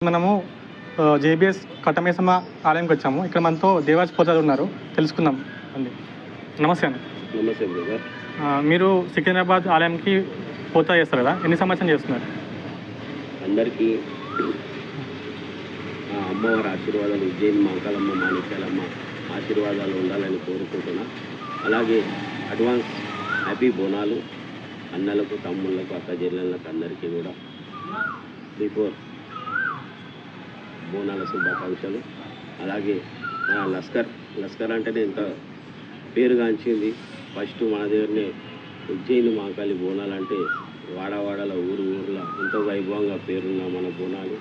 మనము జేబీఎస్ కట్టమేసమ్మ ఆలయంకి వచ్చాము. ఇక్కడ మనతో దేవాజ్ పోతారు ఉన్నారు, తెలుసుకుందాం అండి. నమస్తే అండి. నమస్తే బ్రదర్. మీరు సికింద్రాబాద్ ఆలయంకి పోతా చేస్తారు కదా, ఎన్ని సంవత్సరం చేస్తున్నారు? అందరికీ అమ్మవారి ఆశీర్వాదాలు, ఉజ్జయిని మహంకాళమ్మ, మాణిక్యాలమ్మ ఆశీర్వాదాలు ఉండాలని కోరుకుంటున్నా. అలాగే అడ్వాన్స్ హ్యాపీ బోనాలు అన్నలకు, తమ్ముళ్ళకు, అక్క చెల్లెళ్ళకు అందరికీ కూడా బిఫోర్ బోనాల శుభాకాంక్షలు. అలాగే లస్కర్ అంటేనే ఎంత పేరుగాంచింది. ఫస్ట్ మన దగ్గరనే ఉజ్జయిని మహంకాళి బోనాలు అంటే వాడవాడల ఊర్లో ఎంతో వైభవంగా పేరున్న మన బోనాలు.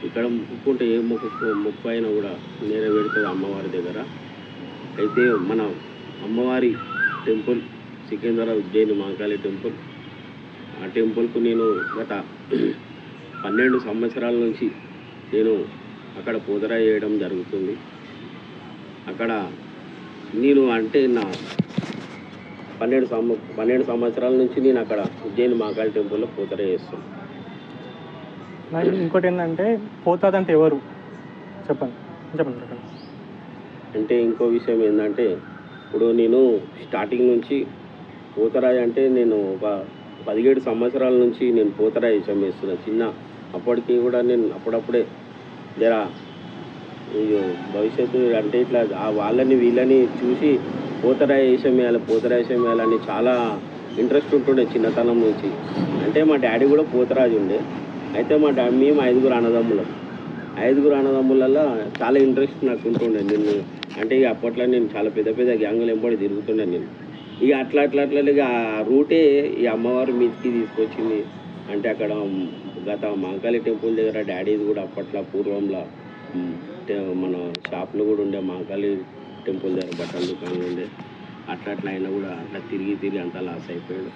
ఇక్కడ మొక్కుకుంటే ఏ మొక్కు అయినా కూడా నెరవేరుతుంది అమ్మవారి దగ్గర. అయితే మన అమ్మవారి టెంపుల్ సికింద్రాబాద్ ఉజ్జయిని మహంకాళి టెంపుల్, ఆ టెంపుల్కు నేను గత 12 సంవత్సరాల నుంచి నేను అక్కడ పూజరా చేయడం జరుగుతుంది. అక్కడ నేను అంటే నా 12 సంవత్సరాల నుంచి నేను అక్కడ ఉజ్జయిని మహంకాళి టెంపుల్లో పూజరా చేస్తాను. ఇంకోటి ఏంటంటే పోతాదంటే ఎవరు చెప్పండి. అంటే ఇంకో విషయం ఏంటంటే, ఇప్పుడు నేను స్టార్టింగ్ నుంచి పోతరాయి అంటే నేను ఒక 17 సంవత్సరాల నుంచి నేను పోతరాయి వేషం వేస్తున్నా. చిన్న అప్పటికి కూడా నేను అప్పుడప్పుడే జరా భవిష్యత్తు అంటే ఇట్లా వాళ్ళని వీళ్ళని చూసి పోతరాయి వేషం వేయాలని చాలా ఇంట్రెస్ట్ ఉంటుండే చిన్నతనం నుంచి. అంటే మా డాడీ కూడా పోతరాజు ఉండే. అయితే మేము 5 అన్నదమ్ములలో చాలా ఇంట్రెస్ట్ నాకు ఉంటుండే. నేను అంటే ఇక అప్పట్లో నేను చాలా పెద్ద గ్యాంగులు ఎంబడి తిరుగుతుండే నేను. ఇక అట్లా ఇక ఆ రూటే ఈ అమ్మవారి మీదకి తీసుకొచ్చింది. అంటే అక్కడ గత మహంకాళి టెంపుల్ దగ్గర డాడీది కూడా అప్పట్లో పూర్వంలో మన షాపులు కూడా ఉండే. మహంకాళి టెంపుల్ దగ్గర బట్టల దుకాణాలు ఉండే. అట్లా అయినా కూడా అట్లా తిరిగి అంతా లాస్ అయిపోయాడు.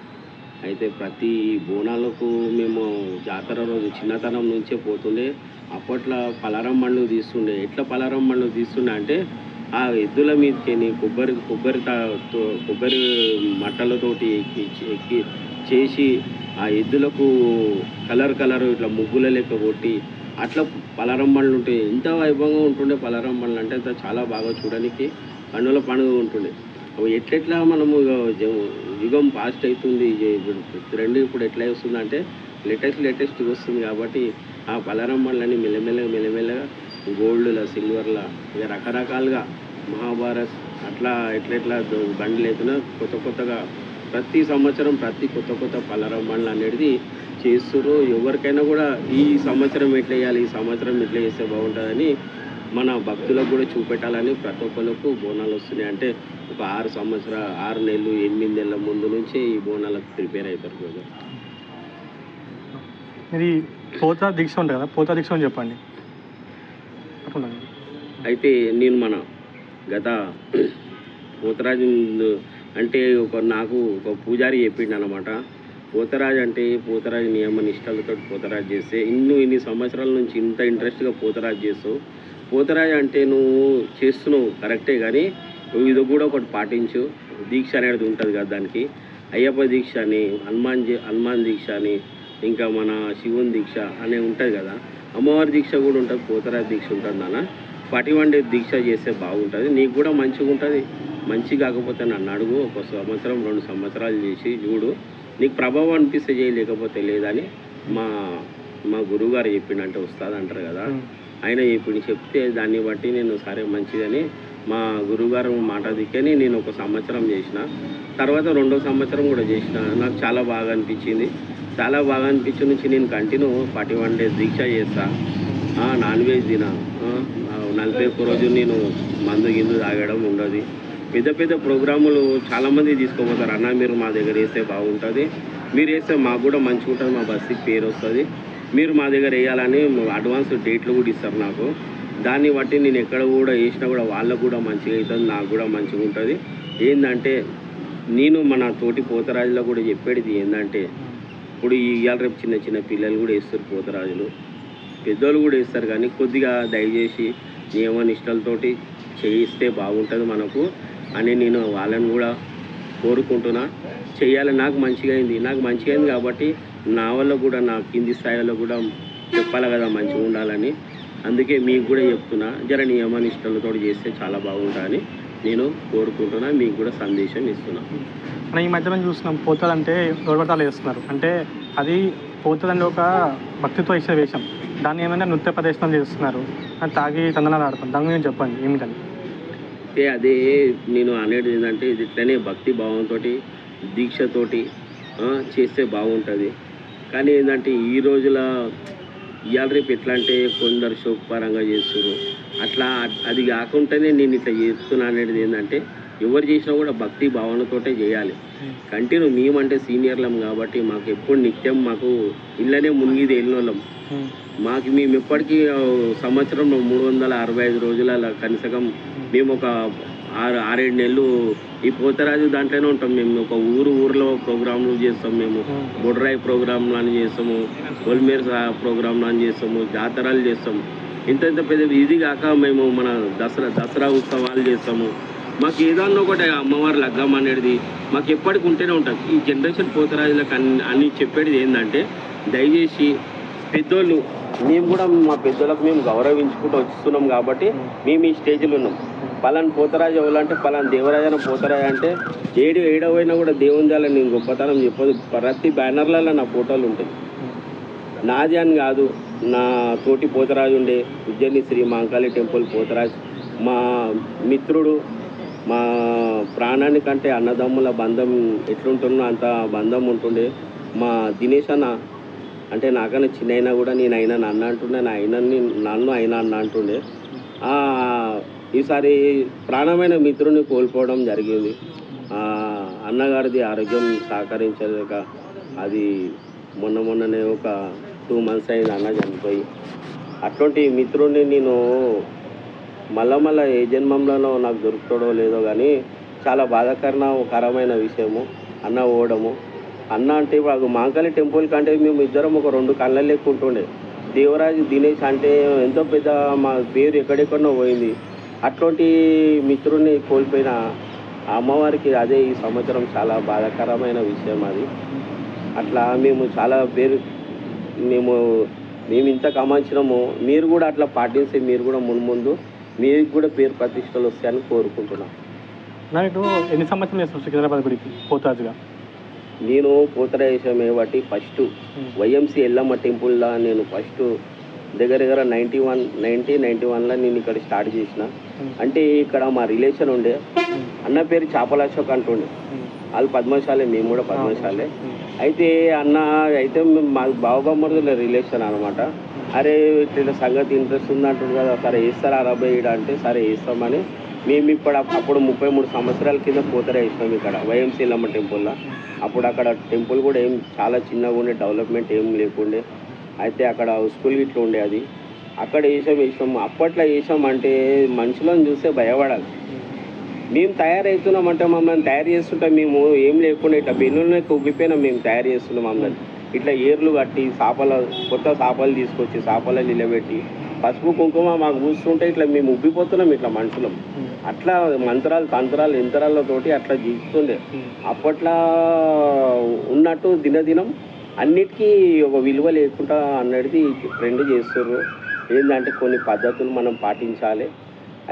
అయితే ప్రతి బోనాలకు మేము జాతర రోజు చిన్నతనం నుంచే పోతుండే. అప్పట్లో పలారం బండ్లు తీస్తుండే. ఎట్లా పలారం బండ్లు తీస్తుండే అంటే ఆ ఎద్దుల మీదకి కొబ్బరి మట్టలతోటి ఎక్కి చేసి ఆ ఎద్దులకు కలర్ ఇట్లా ముగ్గుల లెక్క కొట్టి అట్లా పలారం బండ్లు ఉంటాయి. ఎంత వైభవంగా ఉంటుండే పలారం బండ్లు అంటే చాలా బాగా చూడడానికి కన్నుల పండుగ ఉంటుండే. ఎట్లా మనము యుగం ఫాస్ట్ అవుతుంది, ట్రెండ్ ఇప్పుడు ఎట్లా వస్తుందంటే లేటెస్ట్ వస్తుంది. కాబట్టి ఆ పలారం బండ్లని మెల్లమెల్లగా గోల్డ్లా, సిల్వర్లా, ఇక రకరకాలుగా మహాభారత్ అట్లా ఎట్లా బండ్లు అవుతున్నా కొత్తగా ప్రతి సంవత్సరం కొత్త పలారం బండ్లు అనేది చేస్తున్నారు. ఎవరికైనా కూడా ఈ సంవత్సరం ఎట్లా వేయాలి, ఈ సంవత్సరం ఎట్లా చేస్తే బాగుంటుందని మన భక్తులకు కూడా చూపెట్టాలని ప్రతి ఒక్కరికి బోనాలు వస్తున్నాయి. అంటే ఒక 6 నెలలు 8 నెలల ముందు నుంచే ఈ బోనాలకు ప్రిపేర్ అవుతారు కదా. ఇది పోతా దీక్ష ఉంటుంది కదా, పోతా దీక్ష అని చెప్పండి. అయితే నేను మన గత పోతరాజు అంటే నాకు ఒక పూజారి చెప్పిండు అనమాట. పోతరాజు అంటే పోతరాజు నియమ నిష్టలతో పోతరాజు చేస్తే ఇన్ని సంవత్సరాల నుంచి ఇంత ఇంట్రెస్ట్గా పోతరాజు చేస్తావు. పోతరాజు అంటే నువ్వు చేస్తున్నావు కరెక్టే, కానీ ఇది కూడా ఒకటి పాటించు. దీక్ష అనేది ఉంటుంది కదా, దానికి అయ్యప్ప దీక్ష అని, హనుమాన్ దీక్ష అని, ఇంకా మన శివుని దీక్ష అనే ఉంటుంది కదా. అమ్మవారి దీక్ష కూడా ఉంటుంది, పోతరాజు దీక్ష ఉంటుంది నాన్న. 41 days దీక్ష చేస్తే బాగుంటుంది, నీకు కూడా మంచిగా ఉంటుంది. మంచి కాకపోతే నన్ను అడుగు, 1 సంవత్సరం 2 సంవత్సరాలు చేసి చూడు, నీకు ప్రభావం అనిపిస్తే చేయి, లేకపోతే లేదని మా గురువుగారు చెప్పిండంటే వస్తుంది అంటారు కదా, ఆయన చెప్తే దాన్ని బట్టి నేను సరే మంచిదని మా గురువుగారు మాట దిక్కని నేను 1 సంవత్సరం చేసిన. తర్వాత 2వ సంవత్సరం కూడా చేసిన. నాకు చాలా బాగా అనిపించింది. నుంచి నేను కంటిన్యూ 41 days దీక్ష చేస్తా. నాన్ వెజ్ తిన, 41 రోజు నేను మందు తాగడం ఉండదు. పెద్ద ప్రోగ్రాములు చాలామంది తీసుకోపోతారు. అన్న మీరు మా దగ్గర వేస్తే బాగుంటుంది, మీరు వేస్తే మాకు కూడా మంచిగా ఉంటుంది, మా బస్సుకి పేరు వస్తుంది, మీరు మా దగ్గర వేయాలని అడ్వాన్స్ డేట్లు కూడా ఇస్తారు నాకు. దాన్ని బట్టి నేను ఎక్కడ కూడా వేసినా కూడా వాళ్ళకు కూడా మంచిగా అవుతుంది, నాకు కూడా మంచిగా ఉంటుంది. ఏంటంటే నేను మన తోటి పోతరాజులో కూడా చెప్పేది ఏంటంటే, ఇప్పుడు ఇవాళ రేపు చిన్న పిల్లలు కూడా వేస్తారు పోతరాజులు, పెద్దోళ్ళు కూడా వేస్తారు. కానీ కొద్దిగా దయచేసి నియమ నిష్టలతోటి చేయిస్తే బాగుంటుంది మనకు అని నేను వాళ్ళని కూడా కోరుకుంటున్నా. చేయాలి, నాకు మంచిగా అయింది కాబట్టి నా వల్ల కూడా నా కింది స్థాయిలో కూడా చెప్పాలి కదా మంచిగా ఉండాలని. అందుకే మీకు కూడా చెప్తున్నా, జర నియమ నిష్టలతో చేస్తే చాలా బాగుంటుందని నేను కోరుకుంటున్నా, మీకు కూడా సందేశం ఇస్తున్నా. మనం ఈ మధ్య మనం చూస్తున్నాం పోతుందంటే గౌరవతాలు వేస్తున్నారు. అంటే అది పోతుందంటే ఒక భక్తితో ఇచ్చే వేషం. దాన్ని ఏమైనా నృత్య ప్రదర్శనలు చేస్తున్నారు, అది తాగి తందనాలు ఆడుతాం. దాని గురించి చెప్పండి ఏమిటని. అయితే అదే నేను అనేది ఏంటంటే, ఇది ఇట్లనే భక్తి భావంతో దీక్షతోటి చేస్తే బాగుంటుంది. కానీ ఏంటంటే ఈ రోజుల ఇవాళ రేపు ఎట్లా అంటే కొందరు షోక్పరంగా చేస్తున్నారు. అట్లా అది కాకుండానే నేను ఇట్లా చేస్తున్నా అనేది ఏంటంటే, ఎవరు చేసినా కూడా భక్తి భావనతోటే చేయాలి. కంటిన్యూ మేమంటే సీనియర్లం కాబట్టి మాకు ఎప్పుడు నిత్యం మాకు ఇళ్ళనే మునిగిది వెళ్ళినోళ్ళం. మేము ఎప్పటికీ సంవత్సరంలో 365 రోజుల కనీసం మేము ఒక 6-7 నెలలు ఈ పోతరాజు దాంట్లోనే ఉంటాం. మేము ఒక ఊర్లో ప్రోగ్రాంలు చేస్తాం, మేము బొడ్రాయి ప్రోగ్రాంలను చేస్తాము, పొలిమేర్ ప్రోగ్రాంలను చేస్తాము, జాతరలు చేస్తాము. ఇంత పెద్ద ఇది కాక మేము మన దసరా ఉత్సవాలు చేస్తాము. మాకు ఏదన్నా ఒకటి అమ్మవారి లగ్గం అనేది మాకు ఎప్పటికి ఉంటూనే ఉంటుంది. ఈ జనరేషన్ పోతరాజులకు అన్ని చెప్పేది ఏంటంటే, దయచేసి పెద్దోళ్ళు మేము కూడా మా పెద్దోళ్ళకు మేము గౌరవించుకుంటూ వస్తున్నాం కాబట్టి మేము ఈ స్టేజ్లో ఉన్నాం. పలానా పోతరాజు ఎవరంటే పలానా దేవరాజన పోతరాజు అంటే ఏడవైనా కూడా దేవుని దాలని నేను గొప్పతనం చెప్పదు. ప్రతి బ్యానర్లలో నా ఫోటోలు ఉంటాయి. నాది అని కాదు, నా తోటి పోతరాజు ఉండే ఉజ్జయిని శ్రీ మహంకాళి టెంపుల్ పోతరాజు మా మిత్రుడు, మా ప్రాణానికంటే అన్నదమ్ముల బంధం ఎట్లుంటుందో అంత బంధం ఉంటుండే. మా దినేష్ అన్న అంటే నాకన్నా చిన్న అయినా కూడా నేను అయినా అన్న అంటుండే, నన్ను అయినా అన్న అంటుండే. ఈసారి ప్రాణమైన మిత్రుని కోల్పోవడం జరిగింది. అన్నగారిది ఆరోగ్యం సహకరించలేక అది మొన్ననే ఒక 2 months అయింది అన్న చనిపోయి. అటువంటి మిత్రుడిని నేను మళ్ళా ఏ జన్మంలో నాకు దొరుకుతాడో లేదో కానీ చాలా బాధాకరమైన విషయము అన్న పోవడము. అన్న అంటే ఇప్పుడు మహంకాళి టెంపుల్ కంటే మేము ఇద్దరం ఒక 2 కళ్ళ లెక్క ఉంటుండే. దేవరాజు దినేష్ అంటే ఎంతో పెద్ద మా పేరు ఎక్కడెక్కడో పోయింది. అట్లాంటి మిత్రుడిని కోల్పోయిన అమ్మవారికి అదే ఈ సంవత్సరం చాలా బాధాకరమైన విషయం అది. అట్లా మేము చాలా పేరు మేము ఇంత కమాంచినాము. మీరు కూడా అట్లా పాటిస్తే మీరు కూడా ముందు మీకు కూడా పేరు ప్రతిష్టలు వస్తాయని కోరుకుంటున్నాను. నాకు ఎన్ని సంవత్సరాలు చేస్తాను సికింద్రాబాద్ గుడికి పోతాజుగా? నేను పోతరాజమే బట్టి ఫస్ట్ వైఎంసీ ఎల్లమ్మ టెంపుల్లో నేను ఫస్ట్ దగ్గర 1991లో నేను ఇక్కడ స్టార్ట్ చేసిన. అంటే ఇక్కడ మా రిలేషన్ ఉండే అన్న పేరు చేపల అశోక్ అంటుండే. వాళ్ళు పద్మశాలే, మేము కూడా పద్మశాలే. అయితే అన్న అయితే మా బావబొమ్మల రిలేషన్ అనమాట. అరే ఇట్లా సంగతి ఇంట్రెస్ట్ ఉంది అంటుంది కదా, సరే వేస్తారా 60 అంటే సరే వేస్తామని మేము అప్పుడు 33 సంవత్సరాల కింద పోతరా వేసినాం ఇక్కడ వైఎంసీ ఎల్లమ్మ టెంపుల్లో. అప్పుడు అక్కడ టెంపుల్ కూడా ఏం చాలా చిన్నగా ఉండే, డెవలప్మెంట్ ఏం లేకుండే. అయితే అక్కడ స్కూల్ ఇట్లా ఉండే, అది అక్కడ వేసాం. అప్పట్లో వేసామంటే మనుషులను చూస్తే భయపడాలి. మేము తయారవుతున్నామంటే మమ్మల్ని తయారు చేస్తుంటే మేము ఏం లేకుండా ఇట్లా బెన్నులనే ఉబ్బిపోయినాం. మేము తయారు చేస్తున్నాం మమ్మల్ని ఇట్లా ఏర్లు కట్టి కొత్త చేపలు తీసుకొచ్చి చేపలు నిలబెట్టి పసుపు కుంకుమ మాకు పూస్తుంటే ఇట్లా మేము ఉబ్బిపోతున్నాం ఇట్లా మనుషులం. అట్లా మంత్రాలు తంత్రాలు యంత్రాలతోటి అట్లా జీవిస్తుండే. అప్పట్లో ఉన్నట్టు దినదినం అన్నిటికీ ఒక విలువ లేకుండా అన్నది ట్రెండ్ చేస్తుర్రు. ఏంటంటే కొన్ని పద్ధతులు మనం పాటించాలి.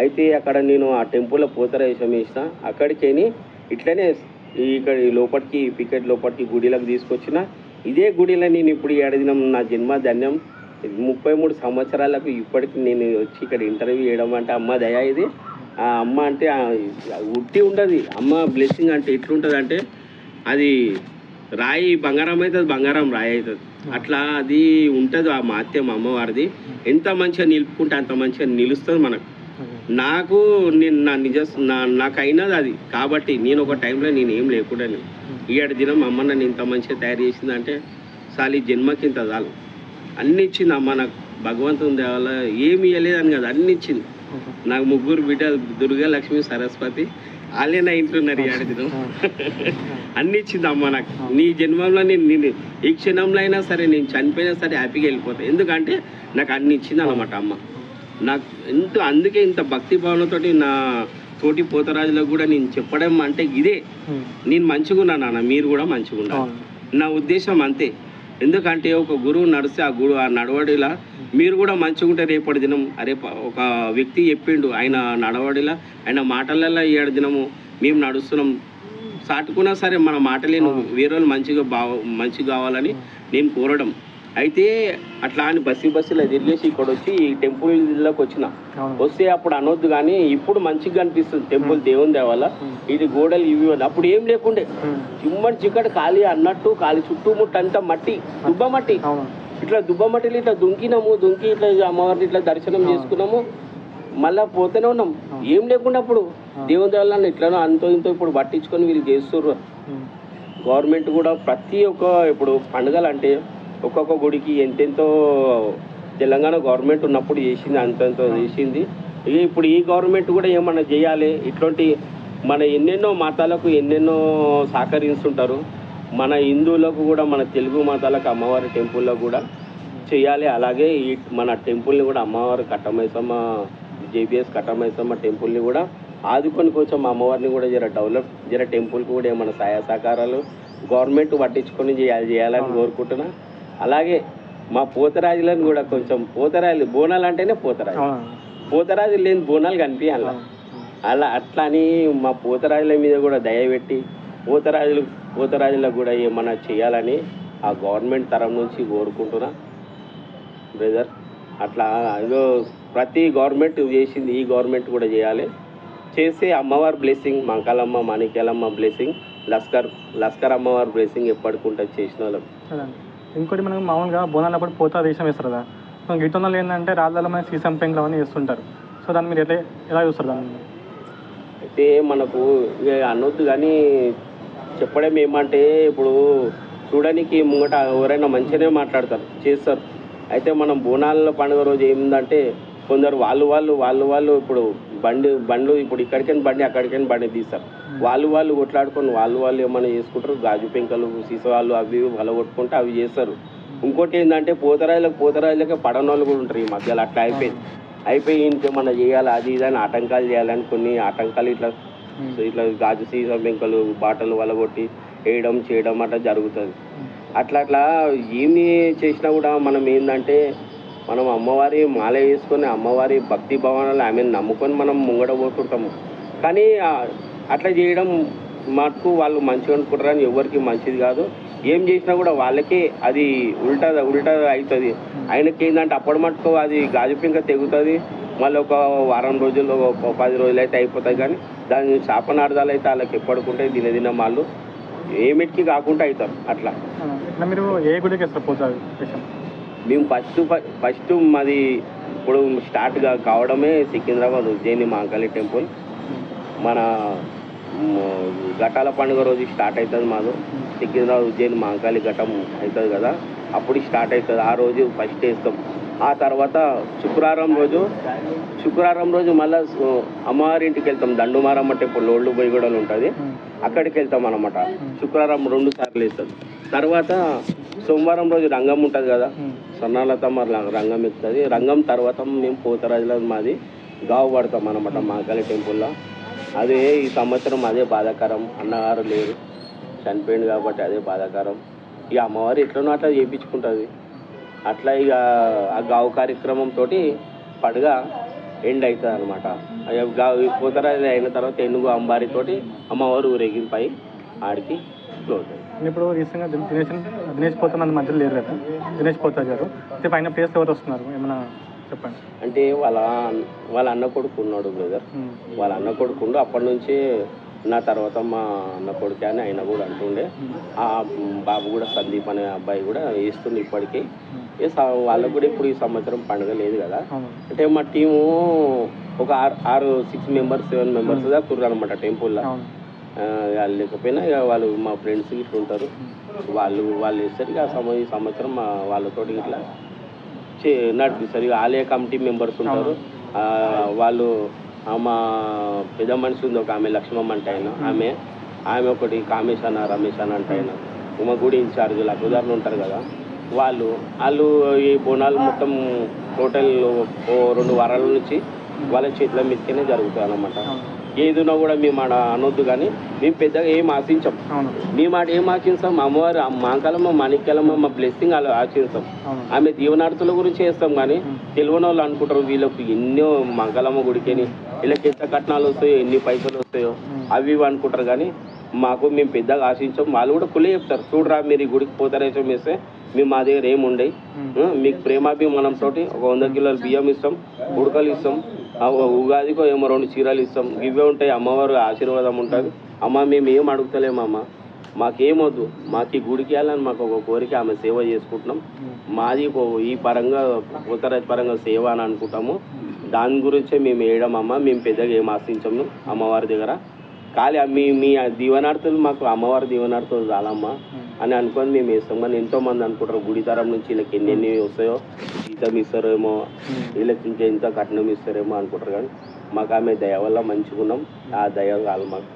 అయితే అక్కడ నేను ఆ టెంపుల్లో పోతరాజం వేసిన. అక్కడికేని ఇట్లనే ఇక్కడ లోపలికి పికెట్ లోపలికి గుడిలోకి తీసుకొచ్చిన. ఇదే గుడిలో నేను ఇప్పుడు ఏడాదినం నా జన్మ ధన్యం. 33 సంవత్సరాలకు ఇప్పటికి నేను వచ్చి ఇక్కడ ఇంటర్వ్యూ చేయడం అంటే అమ్మ దయ. ఇది ఆ అమ్మ అంటే ఉట్టి ఉండదు. అమ్మ బ్లెస్సింగ్ అంటే ఎట్లుంటుంది అంటే అది రాయి బంగారం అవుతుంది, బంగారం రాయి అవుతుంది. అట్లా అది ఉంటుంది ఆ మాత్యం అమ్మవారిది. ఎంత మంచిగా నిలుపుకుంటే అంత మంచిగా నిలుస్తుంది మనకు. నాకు నాకు అయినది అది కాబట్టి నేను ఒక టైంలో నేను ఏం లేకుండా ఈ దినం అమ్మ నన్ను ఇంత మంచిగా తయారు చేసిందంటే చాలు, ఈ జన్మకి ఇంత చాలు. అన్ని ఇచ్చింది అమ్మ నాకు. భగవంతుని దేవాల ఏమి ఇవ్వలేదని కదా, అన్ని ఇచ్చింది నాకు. 3 బిడ్డలు, దుర్గా, లక్ష్మి, సరస్వతి. వాళ్ళే నా ఇంట్లో ఉన్నారు ఈ దినం. అన్ని ఇచ్చింది అమ్మ నాకు. నీ జన్మంలో నేను ఈ క్షణంలో అయినా సరే, నేను చనిపోయినా సరే హ్యాపీగా వెళ్ళిపోతాను. ఎందుకంటే నాకు అన్ని ఇచ్చింది అన్నమాట అమ్మ నాకు. అందుకే ఇంత భక్తి భావనతోటి నా తోటి పోతరాజులకు కూడా నేను చెప్పడం అంటే ఇదే, నేను మంచిగా ఉన్నా నాన్న, మీరు కూడా మంచిగా ఉండాలి. నా ఉద్దేశం అంతే. ఎందుకంటే ఒక గురువు నడిస్తే ఆ నడవడిలా మీరు కూడా మంచిగా ఉంటే రేపటి దినం అరే ఒక వ్యక్తి చెప్పిండు ఆయన నడవడిలా ఆయన మాటలలో ఏడు దినము మేము నడుస్తున్నాం సాటుకున్నా సరే మన మాటలేను వేరే వాళ్ళు మంచిగా కావాలని నేను కోరడం. అయితే అట్లా అని బస్సులో తిరిగేసి ఇక్కడ వచ్చి ఈ టెంపుల్లోకి వస్తే అప్పుడు అనొద్దు, కానీ ఇప్పుడు మంచిగా అనిపిస్తుంది టెంపుల్ దేవుని దేవాల. ఇది గోడలు ఇవి అప్పుడు ఏం లేకుండే చిమ్మడి చిక్కటి ఖాళీ అన్నట్టు, ఖాళీ చుట్టుముట్టు అంతా మట్టి, దుబ్బ మట్టి. ఇట్లా దుబ్బ మట్టిలు ఇట్లా దుంకి ఇట్లా అమ్మవారిని ఇట్లా దర్శనం చేసుకున్నాము, మళ్ళా పోతూనే ఉన్నాం. ఏం లేకుండా అప్పుడు దేవుని దేవాలని ఇట్లా అంతో ఇంతో ఇప్పుడు పట్టించుకొని వీళ్ళు చేస్తుర్రు. గవర్నమెంట్ కూడా ప్రతి ఒక్క ఇప్పుడు పండుగలు అంటే ఒక్కొక్క గుడికి ఎంతెంతో తెలంగాణ గవర్నమెంట్ ఉన్నప్పుడు చేసింది, అంతంతో చేసింది. ఇప్పుడు ఈ గవర్నమెంట్ కూడా ఏమన్నా చేయాలి. ఇట్లాంటి మన ఎన్నెన్నో మతాలకు ఎన్నెన్నో సహకరిస్తుంటారు. మన హిందువులకు కూడా మన తెలుగు మతాలకు అమ్మవారి టెంపుల్లో కూడా చేయాలి. అలాగే ఈ మన టెంపుల్ని కూడా అమ్మవారి కట్టమైసమ్మ జేబీఎస్ కట్టమైసమ్మ టెంపుల్ని కూడా ఆదుకొని కొంచెం అమ్మవారిని కూడా జర టెంపుల్కి కూడా ఏమైనా సహాయ సహకారాలు గవర్నమెంట్ పట్టించుకొని చేయాలని కోరుకుంటున్నా. అలాగే మా పోతరాజులను కూడా కొంచెం పోతరాజులు బోనాలు అంటేనే పోతరాజులు లేని బోనాలు కనిపించాలి. అట్లా అని మా పోతరాజుల మీద కూడా దయ పెట్టి పోతరాజులకు కూడా ఏమన్నా చేయాలని ఆ గవర్నమెంట్ తరం నుంచి కోరుకుంటున్నా బ్రదర్. అట్లా ఏదో ప్రతి గవర్నమెంట్ చేసింది ఈ గవర్నమెంట్ కూడా చేయాలి. చేస్తే అమ్మవారి బ్లెస్సింగ్, మంకాలమ్మ మాణిక్యాలమ్మ బ్లెస్సింగ్, లస్కర్ అమ్మవారి బ్లెస్సింగ్ ఎప్పటికుంటుంది చేసిన వాళ్ళం. ఇంకోటి మనకు మామూలుగా బోనాలప్పుడు పోతా వేషం వేస్తారు కదా, గిట్టొందలు ఏంటంటే రాళ్ళలో మనకి సీసం పెంకులు అవన్నీ వేస్తుంటారు. సో దాన్ని మీరు ఎలా చూస్తారు దాన్ని? అయితే మనకు ఇక అనొద్దు, కానీ చెప్పడం ఏమంటే ఇప్పుడు చూడడానికి ముంగట ఎవరైనా మంచిగానే మాట్లాడతారు చేస్తారు. అయితే మనం బోనాల పండుగ రోజు ఏమిందంటే కొందరు వాళ్ళు ఇప్పుడు బండ్లు ఇప్పుడు ఇక్కడికైనా బండి అక్కడికైనా బండి తీస్తారు. వాళ్ళు కొట్లాడుకొని వాళ్ళు ఏమైనా చేసుకుంటారు. గాజు పెంకలు సీసాలు అవి కొట్టుకుంటే అవి చేస్తారు. ఇంకోటి ఏంటంటే పోతరాజులకే పడనోళ్ళు కూడా ఉంటారు ఈ మధ్యలో. అట్లా అయిపోయి ఇంకేమన్నా చేయాలి అది ఇదని ఆటంకాలు చేయాలని కొన్ని ఆటంకాలు ఇట్లా గాజు సీసా పెంకలు బాటలు వలగొట్టి చేయడం అట్లా జరుగుతుంది. అట్లా ఏమి చేసినా కూడా మనం ఏంటంటే మనం అమ్మవారి మాల వేసుకొని అమ్మవారి భక్తి భావనలు ఆమెను నమ్ముకొని మనం ముంగడ పోతుంటాము. కానీ అట్లా చేయడం మటుకు వాళ్ళు మంచిగా అనుకుంటారని ఎవరికి మంచిది కాదు. ఏం చేసినా కూడా వాళ్ళకే అది ఉల్టా అవుతుంది. ఆయనకి ఏంటంటే అప్పటి మటుకు అది గాజు పింక తెగుతుంది. మళ్ళీ ఒక వారం రోజులు 10 రోజులు అయితే అయిపోతాయి. కానీ దాని శాపనార్థాలు అయితే వాళ్ళకి ఎప్పటికుంటాయి. దినదిన వాళ్ళు ఏమిటికి కాకుండా అవుతారు. అట్లా మీరు ఏ గుడికి వేస్తారు? మేము ఫస్ట్ మాది ఇప్పుడు స్టార్ట్గా కావడమే సికింద్రాబాద్ ఉజ్జయిని మహంకాళి టెంపుల్. మన ఘటాల పండుగ రోజు స్టార్ట్ అవుతుంది మాది. సికింద్రాబాద్ ఉజ్జయిని మహంకాళి ఘటం అవుతుంది కదా, అప్పుడు స్టార్ట్ అవుతుంది. ఆ రోజు ఫస్ట్ వేస్తాం. ఆ తర్వాత శుక్రవారం రోజు మళ్ళీ అమ్మవారి ఇంటికి వెళ్తాం. దండుమారమ్మ టెంపుల్ ఓల్డ్ బోయిగూడలో ఉంటుంది, అక్కడికి వెళ్తాం అన్నమాట. శుక్రవారం 2 సార్లు వేస్తాం. తర్వాత సోమవారం రోజు రంగం ఉంటుంది కదా, సన్నాలతమ్మ రంగం ఎక్కుతుంది. రంగం తర్వాత మేము పోతరాజుల మాది గావు పడతాం అన్నమాట మహంకాళి టెంపుల్లో. అదే ఈ సంవత్సరం అదే బాధాకరం, అన్నగారు లేరు, చనిపోయింది కాబట్టి అదే బాధాకరం. ఇక అమ్మవారు ఎట్లనో అట్లా చేయించుకుంటుంది. అట్లా ఇక ఆ గావు కార్యక్రమంతో పండుగ ఎండ్ అవుతుంది అనమాట. పోతరాజు అయిన తర్వాత ఏనుగు అంబారితోటి అమ్మవారు ఊరేగింపై ఆడికి క్లోజ్ అవుతుంది. ఇప్పుడు రీసెంట్గా దినేష్ పోతన్న మధ్యలో లేరు కదా, దినేష్ పోతా గారు అయితే పైన ప్లేస్ ఎవరు వస్తున్నారు ఏమన్నా చెప్పండి. అంటే వాళ్ళ అన్న కొడుకు ఉన్నాడు బ్రదర్. వాళ్ళ అన్న కొడుకుండు అప్పటి నుంచే నా తర్వాత మా అన్న కొడుకు అని ఆయన కూడా అంటుండే. ఆ బాబు కూడా సందీప్ అనే అబ్బాయి కూడా వేస్తుండే ఇప్పటికీ. వాళ్ళకు కూడా ఇప్పుడు ఈ సంవత్సరం పండుగ లేదు కదా. అంటే మా టీము ఒక 6 మెంబర్స్ 7 మెంబర్స్ దాకా కుర్రు అనమాట టెంపుల్లో. వాళ్ళు లేకపోయినా ఇక వాళ్ళు మా ఫ్రెండ్స్ ఇట్లా ఉంటారు, వాళ్ళు వేస్తారు. ఇక ఈ సంవత్సరం వాళ్ళతో ఇట్లా నడిపిస్తారు. ఇక ఆలయ కమిటీ మెంబర్స్ ఉంటారు. వాళ్ళు మా పెద్ద మనిషి ఉంది ఒక ఆమె, లక్ష్మమ్మ అంటే ఆమె ఒకటి కామేష్ అన్న రమేష్ అన్న అంటే మా గుడి ఇన్ఛార్జీలు ఉదాహరణ ఉంటారు కదా, వాళ్ళు ఈ బోనాలు మొత్తం టోటల్ 2 వారాల నుంచి వాళ్ళ చేతుల మీదనే జరుగుతాయి అన్నమాట. ఏదున్నా కూడా మేము అనొద్దు, కానీ మేము పెద్దగా ఏం ఆశించాం. అవును మేము ఏం ఆశిస్తాం, అమ్మవారు మాంకాలమ్మ మాణిక్యాలమ్మ మా బ్లెస్సింగ్ అలా ఆశిస్తాం. అవును ఆమె దీవనార్థుల గురించి చేస్తాం, కానీ తెలియని వాళ్ళు అనుకుంటారు వీళ్ళకి ఎన్నో మంగళమ్మ గుడికని వీళ్ళకి ఎంత కట్నాలు వస్తాయో ఎన్ని పైసలు వస్తాయో అవి ఇవి అనుకుంటారు, కానీ మాకు మేము పెద్దగా ఆశించాం. వాళ్ళు కూడా కులే చెప్తారు, చూడరా మీరు ఈ గుడికి పోతారేసం వేస్తే మేము మా దగ్గర ఏమి ఉండయి, మీకు ప్రేమాభిమానంతో ఒక 100 కిలోల బియ్యం ఇస్తాం, ఉడకలు ఇస్తాం, ఉగాదికో ఏమో 2 చీరలు ఇస్తాం, ఇవే ఉంటాయి. అమ్మవారు ఆశీర్వాదం ఉంటుంది. అమ్మ మేము ఏం అడుగుతలేమమ్మ, మాకేమొద్దు, మాకు ఈ గుడికి వెళ్ళాలని మాకు ఒక కోరిక, ఆమె సేవ చేసుకుంటున్నాం. మాది ఈ పరంగా పోతరాజు పరంగా సేవ అని అనుకుంటాము. దాని గురించే మేము వేయడమమ్మ, మేము పెద్దగా ఏం ఆశించాము అమ్మవారి దగ్గర. ఖాళీ మీ దీవనార్థులు మాకు అమ్మవారి దీవనార్థులు చాలమ్మా అని అనుకొని మేము వేస్తాం. కానీ ఎంతోమంది అనుకుంటారు గుడి తరం నుంచి వీళ్ళకి ఎన్ని వస్తాయో జీతం ఇస్తారేమో, వీళ్ళకి ఇంకెంత కట్నం ఇస్తారేమో అనుకుంటారు, కానీ మాకు ఆమె దయ వల్ల మంచిగా ఉన్నాం. ఆ దయ కాదు మాకు.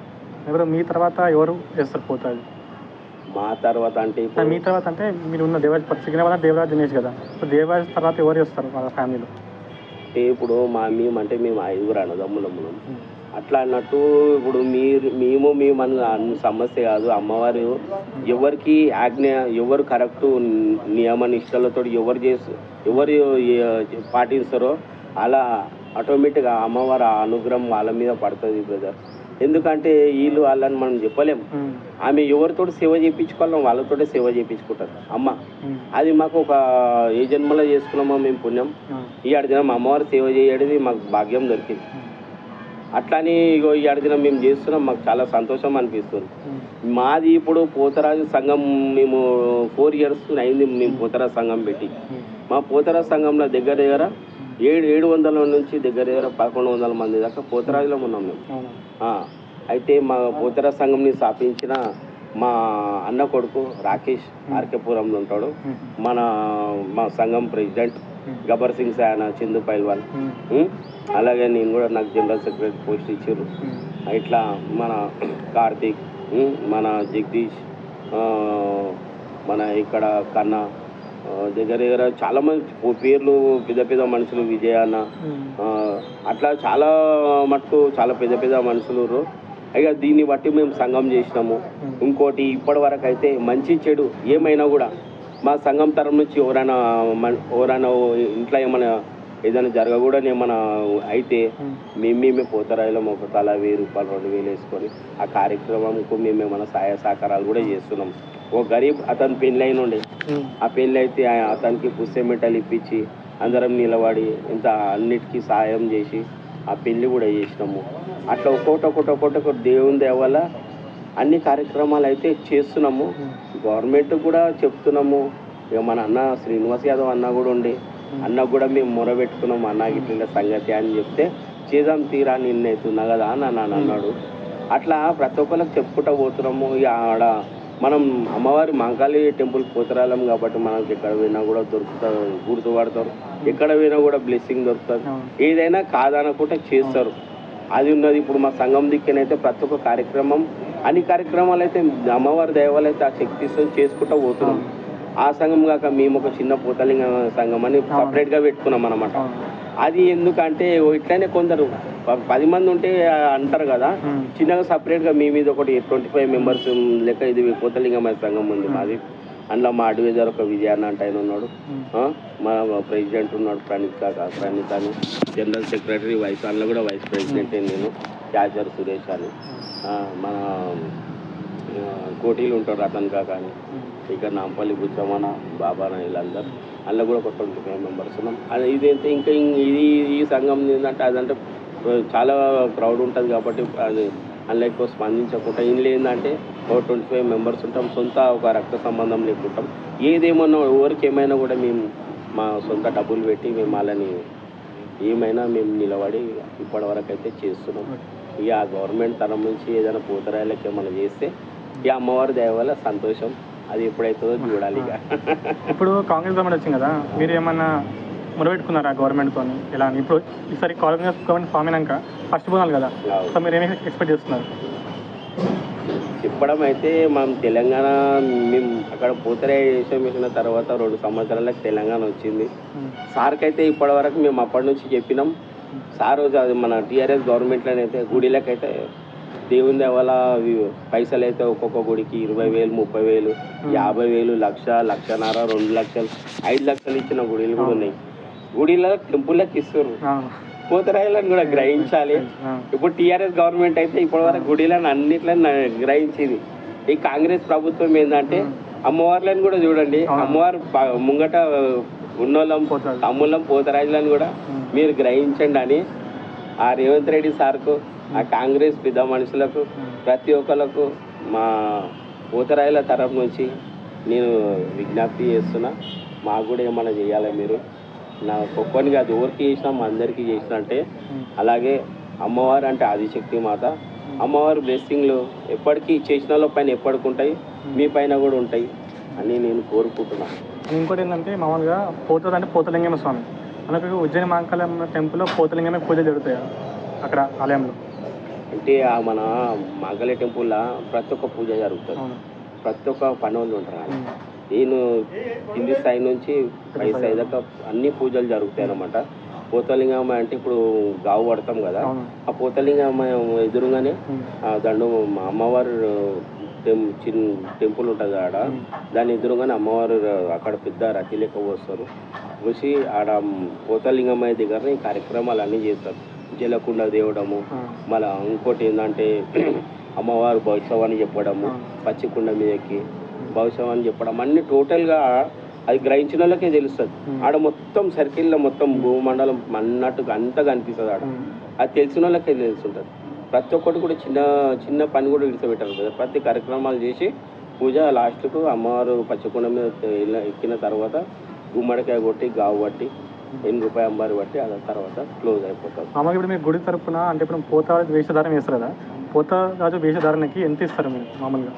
ఎవరు మీ తర్వాత ఎవరు చేస్తారు పోతారు? మా తర్వాత అంటే మీ తర్వాత అంటే మీరు ఉన్న దేవరాజ్ సికింద్రాబాద్ దేవరాజ్ దినేష్ కదా, దేవరాజ్ తర్వాత ఎవరు చేస్తారు వాళ్ళ ఫ్యామిలీలో? ఇప్పుడు మేము 5 అన్నదమ్ములము. అట్లా అన్నట్టు ఇప్పుడు మేము అన్న సమస్య కాదు. అమ్మవారు ఎవరికి ఆజ్ఞ, ఎవరు కరెక్టు నియమ నిష్టలతో ఎవరు పాటిస్తారో అలా ఆటోమేటిక్గా అమ్మవారు ఆ అనుగ్రహం వాళ్ళ మీద పడుతుంది బ్రదర్. ఎందుకంటే వీళ్ళు వాళ్ళని మనం చెప్పలేము. ఆమె ఎవరితో సేవ చేయించుకోవాలో వాళ్ళతోటే సేవ చేయించుకుంటారు అమ్మ. అది మాకు ఒక ఏ జన్మలో చేసుకున్నామో మేము పుణ్యం. ఈ దినం అమ్మవారు సేవ చేయడది మాకు భాగ్యం దొరికింది. అట్లాని ఇగో ఈ దినం మేము చేస్తున్నాం, మాకు చాలా సంతోషం అనిపిస్తుంది. మాది ఇప్పుడు పోతరాజు సంఘం మేము 4 years అయింది మేము పోతరాజు సంఘం పెట్టి. మా పోతరాజు సంఘంలో దగ్గర 700 నుంచి దగ్గర 1100 మంది దాకా పోతరాజులో ఉన్నాం మేము. అయితే మా పోతరాజు సంఘంని స్థాపించిన మా అన్న కొడుకు రాకేష్ ఆర్కేపురంలో ఉంటాడు. మా సంఘం ప్రెసిడెంట్ గబ్బర్ సింగ్ సాయన చిందు పైల్వాన్. అలాగే నేను కూడా నాకు జనరల్ సెక్రటరీ పోస్ట్ ఇచ్చారు. ఇట్లా మన కార్తీక్, మన జగదీష్, మన ఇక్కడ కన్నా దగ్గర చాలా మంది పేర్లు పెద్ద మనుషులు, విజయాన్న, అట్లా చాలా మటుకు చాలా పెద్ద మనుషులు. ఇక దీన్ని బట్టి మేము సంఘం చేసినాము. ఇంకోటి ఇప్పటి వరకు అయితే మంచి చెడు ఏమైనా కూడా మా సంఘం తరం నుంచి ఎవరైనా ఇంట్లో ఏదైనా జరగకూడని ఏమైనా అయితే మేమే పోతరాయిలో ఒక తల 1000 రూపాయలు 2000 వేసుకొని ఆ కార్యక్రమంకు మేము ఏమైనా సహాయ సహకారాలు కూడా చేస్తున్నాం. ఓ గరీబ్ అతను పెళ్ళి అయిన ఉండే, ఆ పెళ్ళి అయితే అతనికి పుస్తెమెట్టలు ఇప్పించి అందరం నిలబడి ఇంత అన్నిటికీ సహాయం చేసి ఆ పెళ్ళి కూడా చేసినాము. అట్లా ఒక్కొక్కటి దేవుని దయ వల్ల అన్ని కార్యక్రమాలు అయితే చేస్తున్నాము. గవర్నమెంట్ కూడా చెప్తున్నాము. ఇక మన అన్న శ్రీనివాస్ యాదవ్ అన్న కూడా ఉండే, అన్నకు కూడా మేము మొరబెట్టుకున్నాం, అన్న ఇట్లా సంగతి అని చెప్తే చేద్దాం తీరా నిన్నైతున్నా కదా అని అన్నాడు. అట్లా ప్రతి ఒక్కరికి చెప్పుకుంటూ పోతున్నాము. ఇక ఆడ మనం అమ్మవారి మంకాళి టెంపుల్కి పోతరాలం కాబట్టి మనకి ఎక్కడ పోయినా కూడా దొరుకుతారు, గుర్తుపడతారు. ఎక్కడ పోయినా కూడా బ్లెస్సింగ్ దొరుకుతుంది. ఏదైనా కాదనుకుంటే చేస్తారు, అది ఉన్నది. ఇప్పుడు మా సంఘం దిక్కనైతే ప్రతి ఒక్క కార్యక్రమం, అన్ని కార్యక్రమాలు అయితే అమ్మవారి దైవాలు అయితే ఆ శక్తితో చేసుకుంటూ పోతున్నాం. ఆ సంఘం కాక మేము ఒక చిన్న పోతలింగ సంఘం అని సపరేట్గా పెట్టుకున్నాం అన్నమాట. అది ఎందుకంటే ఇట్లానే కొందరు 10 మంది ఉంటే అంటారు కదా, చిన్నగా సపరేట్గా మీ మీద ఒకటి 25 members లెక్క ఇది పోతలింగం సంఘం ఉంది మాది. అందులో మా అడ్వైజర్ ఒక విజయాన్న అంటే ఆయన ఉన్నాడు, మా ప్రెసిడెంట్ ఉన్నాడు ప్రణీత్ అని, జనరల్ సెక్రటరీ అందులో కూడా వైస్ ప్రెసిడెంట్ నేను, క్యాచర్ సురేష్ అని, మన కోటీలు ఉంటాడు రతన్ కాక అని, ఇక్కడ నాంపల్లి బుచ్చమన బాబాన వీళ్ళందరూ. అందులో కూడా ఒక 25 members ఉన్నాం. అది ఇదైతే ఇంకా ఈ సంఘం ఏంటంటే అదంటే చాలా క్రౌడ్ ఉంటుంది కాబట్టి అది అందులో ఎక్కువ స్పందించకుండా. ఇందులో ఏంటంటే ఒక 25 members ఉంటాం, సొంత ఒక రక్త సంబంధం లేకుంటాం. ఏదేమన్నా ఎవరికి ఏమైనా కూడా మేము మా సొంత డబ్బులు పెట్టి మేము వాళ్ళని ఏమైనా మేము నిలబడి ఇప్పటి వరకు అయితే చేస్తున్నాం. ఇక ఆ గవర్నమెంట్ తరం నుంచి ఏదైనా పోతరాయిలకి ఏమైనా చేస్తే ఇక అమ్మవారి దయ వల్ల సంతోషం. అది ఎప్పుడైతుందో చూడాలి. ఇక ఇప్పుడు కాంగ్రెస్ గవర్నమెంట్ వచ్చింది కదా, మీరు ఏమన్నా మొదలుపెట్టుకున్నారా గవర్నమెంట్తో? ఇలా ఇప్పుడు ఈసారి కాంగ్రెస్ గవర్నమెంట్ ఫామ్ అయినాక ఫస్ట్ పోనాలి కదా, సో మీరు ఏమి ఎక్స్పెక్ట్ చేస్తున్నారు? చెప్పడం అయితే మనం తెలంగాణ మేము అక్కడ పోతరాయి వేసిన తర్వాత 2 సంవత్సరాలకు తెలంగాణ వచ్చింది. సార్కి అయితే ఇప్పటి వరకు మేము అప్పటి నుంచి చెప్పినాం, సార్ రోజు అది మన టీఆర్ఎస్ గవర్నమెంట్లోనైతే గుడిలకైతే దేవుని దేవాల పైసలు అయితే ఒక్కొక్క గుడికి 20,000 30,000 50,000 లక్ష 1,00,000 2 లక్షలు 5 లక్షలు ఇచ్చిన గుడిలు కూడా ఉన్నాయి. గుడిలో టెంపుల్లోకి ఇస్తారు. పోతరాజులను కూడా గ్రహించాలి. ఇప్పుడు టీఆర్ఎస్ గవర్నమెంట్ అయితే ఇప్పటి వరకు గుడిలను అన్నిట్లను గ్రహించింది. ఈ కాంగ్రెస్ ప్రభుత్వం ఏంటంటే అమ్మవార్లను కూడా చూడండి, అమ్మవారు ముంగట ఉన్నోళ్ళం తమ్ముళ్ళం పోతరాజులను కూడా మీరు గ్రహించండి అని ఆ రేవంత్ రెడ్డి సార్కు, ఆ కాంగ్రెస్ పెద్ద మనుషులకు, ప్రతి ఒక్కరికి మా పోతరాజుల తరఫు నుంచి నేను విజ్ఞప్తి చేస్తున్నా. మాకు కూడా ఏమన్నా చేయాలి మీరు. నా ఒక్కొక్కని కాదు, ఎవరికి చేసినా మా అందరికీ చేసిన అంటే. అలాగే అమ్మవారు అంటే ఆదిశక్తి మాత, అమ్మవారి బ్లెస్సింగ్లు ఎప్పటికీ చేసిన వాళ్ళ పైన ఎప్పటికి ఉంటాయి, మీ పైన కూడా ఉంటాయి అని నేను కోరుకుంటున్నాను. ఇంకోటి ఏంటంటే మామూలుగా పోతుంది అంటే పోతలింగమ స్వామి, మనకు ఉజ్జయిని మహాకాళమ్మ టెంపుల్లో పోతలింగమే పూజ జరుగుతాయి అక్కడ ఆలయంలో. అంటే మన మహాకాళి టెంపుల్లో ప్రతి ఒక్క పూజ జరుగుతుంది, ప్రతి ఒక్క పనులు ఉంటారు. నేను కింది స్థాయి నుంచి పై స్థాయి దాకా అన్ని పూజలు జరుగుతాయి అన్నమాట. పోతలింగమ్మ అంటే ఇప్పుడు గావు పడతాం కదా, ఆ పోతలింగమ్మ ఎదురుగానే దండు అమ్మవారు టెంపుల్ ఉంటుంది ఆడ, దాని ఎదురుగానే అమ్మవారు అక్కడ పెద్ద రతి లెక్క వస్తారు. వచ్చి ఆడ పోతలింగమ్మ దగ్గర ఈ కార్యక్రమాలు అన్నీ చేస్తారు. జలకుండ దేవడము, మళ్ళీ ఇంకోటి ఏంటంటే అమ్మవారు భవిష్యవాణి చెప్పడము, పచ్చికుండ మీదకి భవిష్యవాణి చెప్పడం, అన్ని టోటల్గా అది గ్రహించిన వాళ్ళకే తెలుస్తుంది. ఆడ మొత్తం సర్కిల్లో మొత్తం భూమండలం అన్నట్టుగా అంతా కనిపిస్తుంది ఆడ. అది తెలిసిన వాళ్ళకే తెలుస్తుంటుంది. ప్రతి ఒక్కటి కూడా చిన్న చిన్న పని కూడా విడిచిపెట్టారు కదా. ప్రతి కార్యక్రమాలు చేసి పూజ లాస్ట్కు అమ్మవారు పచ్చకుండ మీద ఎక్కిన తర్వాత గుమ్మడికాయ కొట్టి గావు పట్టి రూపాయి అంబారి బట్టి ఆ తర్వాత క్లోజ్ అయిపోతుంది. మామూలుగా ఇప్పుడు మీరు గుడి తరపున అంటే ఇప్పుడు పోతరాజు వేషధారణ వేస్తారు కదా, పోతరాజు వేషధారణకి ఎంత ఇస్తారు మీరు మామూలుగా?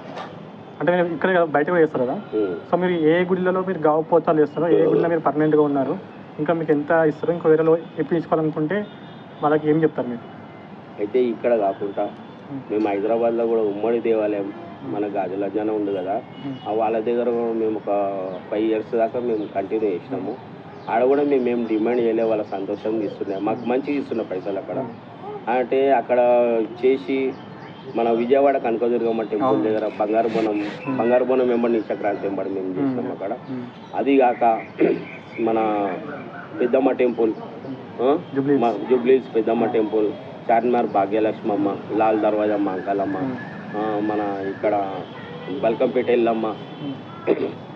అంటే మీరు ఇక్కడ బయట కూడా వేస్తారు కదా, సో మీరు ఏ గుడిలలో మీరు గావు పోతాలు వేస్తారో, ఏ గుడిలో మీరు పర్మనెంట్గా ఉన్నారు, ఇంకా మీకు ఎంత ఇస్తారో, ఇంకో వేరేలో ఇప్పించుకోవాలనుకుంటే వాళ్ళకి ఏం చెప్తారు మీరు? అయితే ఇక్కడ కాకుండా మేము హైదరాబాద్లో కూడా ఉమ్మడి దేవాలయం మన గాజులజ్ఞానం ఉంది కదా, వాళ్ళ దగ్గర మేము ఒక 5 years దాకా మేము కంటిన్యూ చేసినాము. ఆడ కూడా మేము డిమాండ్ చేయలే, వాళ్ళ సంతోషంగా ఇస్తున్నాయి, మాకు మంచిగా ఇస్తున్న పైసలు అక్కడ. అంటే అక్కడ చేసి మన విజయవాడ కనకదుర్గమ్మ టెంపుల్ దగ్గర బంగారు బోనం వెంబడి నిత్యక్రాంతి వెంబడి మేము చేసినాం అక్కడ. అది కాక మన పెద్దమ్మ టెంపుల్, జూబ్లీస్ పెద్దమ్మ టెంపుల్, చార్మినార్ భాగ్యలక్ష్మమ్మ, లాల్ దర్వాజా మాంకాలమ్మ, మన ఇక్కడ బల్కంపేట ఎల్లమ్మ,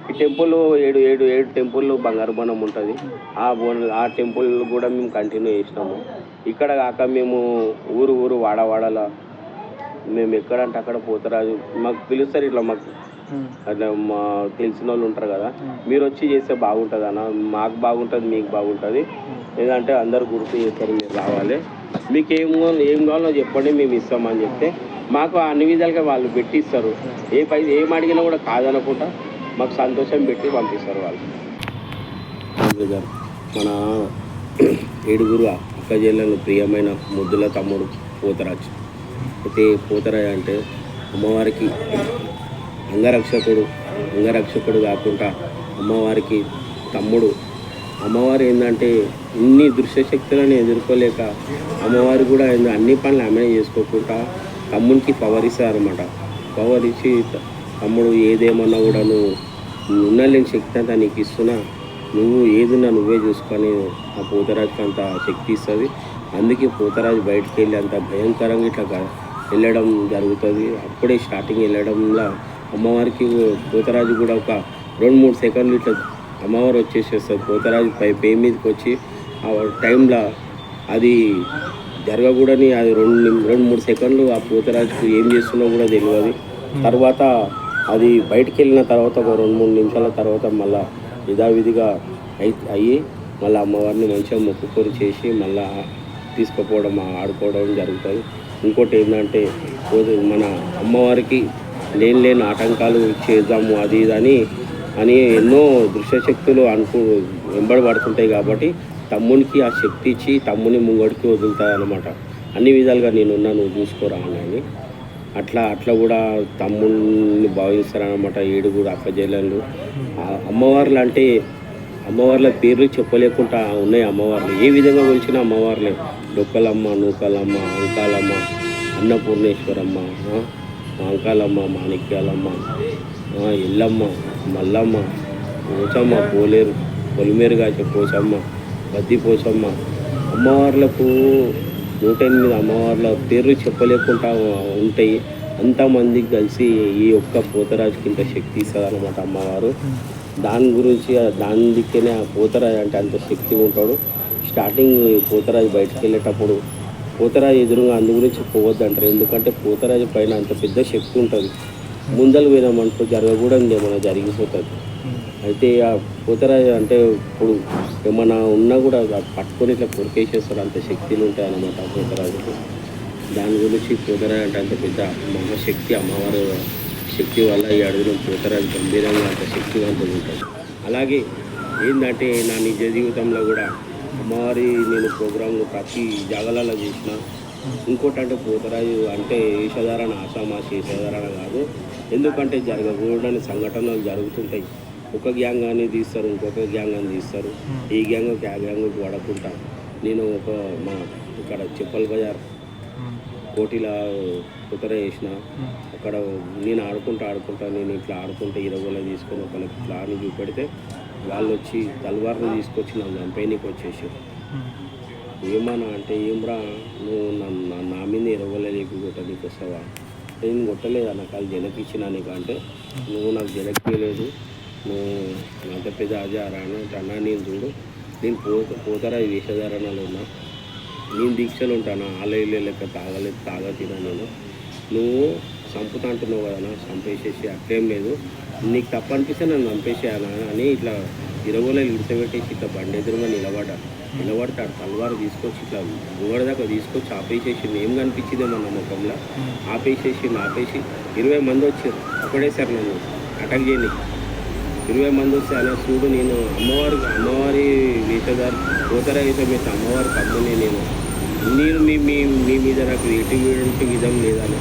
ఈ టెంపుల్ 7 టెంపుల్ బంగారు బోనం ఉంటుంది. ఆ టెంపుల్ కూడా మేము కంటిన్యూ చేసినాము. ఇక్కడ కాక మేము ఊరు వాడవాడల మేము ఎక్కడంటే అక్కడ పోతరాజు మాకు పిలుస్తారు. ఇట్లా మాకు అట్లా మా తెలిసిన వాళ్ళు ఉంటారు కదా, మీరు వచ్చి చేస్తే బాగుంటుంది అన్న, మాకు బాగుంటుంది, మీకు బాగుంటుంది, లేదంటే అందరు గుర్తు చేస్తారు, మీరు రావాలి, మీకు ఏం కావాలో చెప్పండి, మేము ఇస్తామని చెప్తే మాకు అన్ని విధాలుగా వాళ్ళు పెట్టిస్తారు. ఏం అడిగినా కూడా కాదనకుండా మాకు సంతోషం పెట్టి పంపిస్తారు వాళ్ళు. మన 7 అక్క చెల్లెలు ప్రియమైన ముద్దుల తమ్ముడు పోతరాజు. అయితే పోతరాజు అంటే అమ్మవారికి అంగరక్షకుడు కాకుండా అమ్మవారికి తమ్ముడు. అమ్మవారు ఏంటంటే ఇన్ని దృశ్యశక్తులను ఎదుర్కోలేక అమ్మవారు కూడా అన్ని పనులు ఆమె చేసుకోకుండా తమ్మునికి పవర్ ఇస్తారన్నమాట. పవర్ ఇచ్చి తమ్ముడు ఏదేమన్నా కూడా నువ్వు ఉండలేని శక్తి అంతా నీకు ఇస్తున్నా, నువ్వు ఏదున్నా నువ్వే చూసుకొని ఆ పోతరాజుకి అంత శక్తి ఇస్తుంది. అందుకే పోతరాజు బయటకు వెళ్ళి అంత భయంకరంగా ఇట్లా వెళ్ళడం జరుగుతుంది. అప్పుడే స్టార్టింగ్ వెళ్ళడంలో అమ్మవారికి పోతరాజు కూడా ఒక 2-3 సెకండ్లు ఇట్లా అమ్మవారు వచ్చేసేస్తుంది. పోతరాజు పై మీదకి వచ్చి ఆ టైంలో అది జరగకూడని అది 2-3 సెకండ్లు ఆ పోతరాజుకు ఏం చేస్తున్నా కూడా తెలియదు. తర్వాత అది బయటికి వెళ్ళిన తర్వాత ఒక 2-3 నిమిషాల తర్వాత మళ్ళీ యథావిధిగా అయ్యి మళ్ళీ అమ్మవారిని మంచిగా మొక్కుకొని చేసి మళ్ళీ తీసుకుపోవడం ఆడుకోవడం జరుగుతుంది. ఇంకోటి ఏంటంటే మన అమ్మవారికి లేని ఆటంకాలు చేద్దాము అది ఇది అని ఎన్నో దృశ్యశక్తులు వెంబడి పడుతుంటాయి. కాబట్టి తమ్మునికి ఆ శక్తి ఇచ్చి తమ్ముని ముంగడికి వదులుతాయి అన్నమాట. అన్ని విధాలుగా నేనున్నా, నువ్వు చూసుకోరా అని అట్లా కూడా తమ్ముడిని భావిస్తారనమాట. 7 అక్క చెల్లెళ్ళు అమ్మవార్లు అంటే అమ్మవార్ల పేర్లు చెప్పలేకుండా ఉన్నాయి అమ్మవార్లు. ఏ విధంగా కొలిచిన అమ్మవార్లే. డొక్కలమ్మ, నూకలమ్మ, అంకాలమ్మ, అన్నపూర్ణేశ్వరమ్మ, అంకాలమ్మ, మాణిక్యాలమ్మ, ఎల్లమ్మ, మల్లమ్మ, పోచమ్మ, పోలేరు, పొలిమేరుగాచ పోచమ్మ, బద్ది పోచమ్మ. అమ్మవార్లకు 108 అమ్మవార్ల పేర్లు చెప్పలేకుండా ఉంటాయి. అంతమందికి కలిసి ఈ ఒక్క పోతరాజుకి ఇంత శక్తి ఇస్తుంది అనమాట అమ్మవారు. దాని గురించి దాని దిక్కనే ఆ పోతరాజు అంటే అంత శక్తి ఉంటాడు. స్టార్టింగ్ పోతరాజు బయటకు వెళ్ళేటప్పుడు పోతరాజు ఎదురుగా అందు గురించి పోవద్దు అంటారు. ఎందుకంటే పోతరాజు పైన అంత పెద్ద శక్తి ఉంటుంది. ముందలు పోయినామంటూ జరగకూడదు ఏమైనా జరిగిపోతుంది. అయితే ఆ పోతరాజు అంటే ఇప్పుడు ఏమన్నా ఉన్నా కూడా పట్టుకొని ఇట్లా కొరికేసేస్తారు. అంత శక్తులు ఉంటాయి అన్నమాట పోతరాజుకు. దాని గురించి పోతరాజు అంటే అంత పెద్ద మహాశక్తి. అమ్మవారు శక్తి వల్ల ఈ అడుగులో పోతరాజు గంభీరంగా అంత శక్తివంతంగా ఉంటుంది. అలాగే ఏంటంటే నా నిజ జీవితంలో కూడా అమ్మవారి నేను ప్రోగ్రాంలు ప్రతి జాగాలలో చేసిన. ఇంకోటి అంటే పోతరాజు అంటే వేషధారణ ఆషామాషి వేషధారణ కాదు. ఎందుకంటే జరగకూడని సంఘటనలు జరుగుతుంటాయి. ఒక గ్యాంగ్ అని తీస్తారు, ఇంకొక గ్యాంగ్ అని తీస్తారు. ఈ గ్యాంగ్ ఆ గ్యాంగ్కి పడకుండా నేను మా ఇక్కడ చెప్పల్ బజార్ కోటిలా కుతర వేసిన. అక్కడ నేను ఆడుకుంటా నేను ఇట్లా ఆడుకుంటే 20 తీసుకొని ఒకళ్ళకి ఇట్లా అని చూపెడితే వాళ్ళు వచ్చి తల్వార్ని తీసుకొచ్చి నన్ను చంపేయనికి వచ్చేసారు. ఏమన్నా అంటే ఏమ్రా నువ్వు నా మీద 20 లేపి కొట్టడానికి వస్తావా? నేను కొట్టలేదు నాకు వాళ్ళు జనకిచ్చినా నీకు అంటే నువ్వు నాకు జనక్కిలేదు, నువ్వు అంత పెద్ద ఆచారా అన్నా. నేను చూడు నేను పోతారా వేషధారణలో ఉన్నా, నేను దీక్షలు ఉంటాను, ఆలయ లెక్క తాగతినా నేను. నువ్వు చంపుతా అంటున్నావు కదా, చంపేసేసి అట్లేం లేదు, నీకు తప్పు అనిపిస్తే నన్ను చంపేసేయాలా అని ఇట్లా 20 ఇడిసబెట్టేసి ఇట్లా బండి ఎదురుగా నిలబడితే ఆ తల్వారు తీసుకొచ్చి ఇట్లా ముంగడి దాకా తీసుకొచ్చి ఆపేసేసి ఏం కనిపించిందే మన ముఖంలో ఆపేసి 20 మంది వచ్చారు. ఒకటేసారి నన్ను అటాక్ చేయని 20 మంది వస్తే అలా చూడు నేను అమ్మవారి వేషధారు పోతరా వేషం వేస్తే అమ్మవారి తమ్ముని నేను మీ మీద నాకు ఎటువంటి విధం లేదన్నా.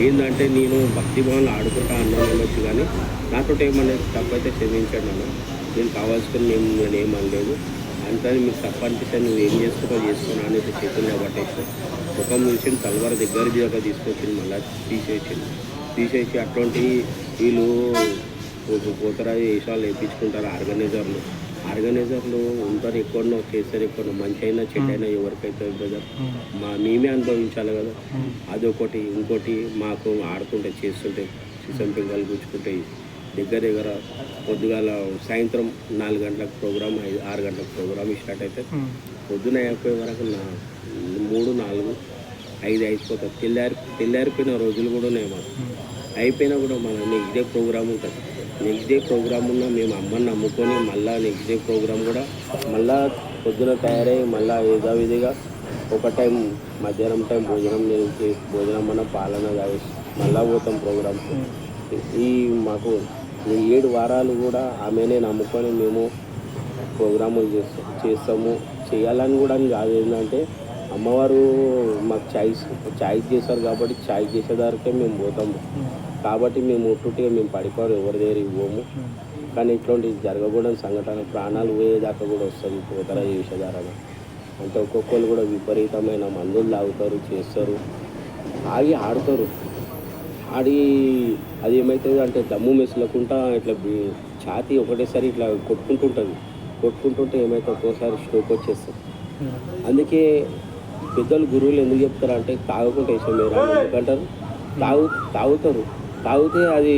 ఏంటంటే నేను భక్తి భవన్లో ఆడుకుంటా అన్నాను అనొచ్చు, కానీ నాతో ఏమన్నా తప్పైతే క్షమించాడు అన్న. నేను కావాల్సుకొని నేను ఏమనలేదు. అంతా మీకు తప్పు అనిపిస్తే నువ్వు ఏం చేసుకున్నా అనేది చేతుల్లో పట్టేసి ముఖం చూసి తలవారు దగ్గర తీసుకొచ్చింది. మళ్ళీ తీసేసి అట్లాంటి వీళ్ళు పోతరాజు వేషాలు వేయించుకుంటారు. ఆర్గనైజర్లు ఉంటారు, ఎక్కడనో చేస్తారు, ఎక్కడో మంచి అయినా చెడ్డ అయినా ఎవరికైతే బ్రదర్ మేమే అనుభవించాలి కదా. అదొకటి. ఇంకోటి మాకు ఆడుతుంటే చేస్తుంటే సీసం పింగాలు కూర్చుకుంటాయి దగ్గర పొద్దుగాల సాయంత్రం 4 గంటలకు ప్రోగ్రామ్ 6 గంటలకు ప్రోగ్రామ్ స్టార్ట్ అయితే పొద్దున అయిపోయే వరకు 3, 4, 5 అయిపోతుంది. తెల్లారిపోయిన రోజులు కూడా ఉన్నాయి మాకు. అయిపోయినా కూడా మన నెక్స్ట్ డే ప్రోగ్రామ్ ఉంటుంది. నెక్స్ట్ డే ప్రోగ్రామ్ ఉన్నా మేము అమ్మని నమ్ముకొని మళ్ళీ నెక్స్ట్ డే ప్రోగ్రామ్ కూడా మళ్ళీ పొద్దున తయారై మళ్ళీ యథావిధిగా ఒక టైం మధ్యాహ్నం టైం భోజనం అన్న పాలన తాగేసి మళ్ళీ పోతాం ప్రోగ్రామ్. ఈ మాకు 7 వారాలు కూడా ఆమెనే నమ్ముకొని మేము ప్రోగ్రాములు చేస్తాము. చేయాలని కూడా కాదు, ఏంటంటే అమ్మవారు మాకు ఛాయిస్ చేస్తారు కాబట్టి ఛాయిస్ చేసేదానికే మేము పోతాము. కాబట్టి మేము ఒట్టుగా మేము పడిపోరు, ఎవరి దగ్గర ఇవ్వము. కానీ ఇట్లాంటి జరగకూడని సంఘటన ప్రాణాలు పోయేదాకా కూడా వస్తుంది పోతరా చేసేదారణ. అంటే ఒక్కొక్కరు కూడా విపరీతమైన మందులు తాగుతారు, చేస్తారు, ఆడతారు. ఆడి అది ఏమవుతుంది అంటే దమ్ము మెసులకుంటా ఇట్లా ఛాతీ ఒకటేసారి ఇట్లా కొట్టుకుంటుంటే ఏమైతే ఒక్కోసారి స్ట్రోక్ వచ్చేస్తుంది. అందుకే పెద్దలు గురువులు ఎందుకు చెప్తారు అంటే తాగకుండా వేసాం మీరు ఎందుకంటారు. తాగితే అది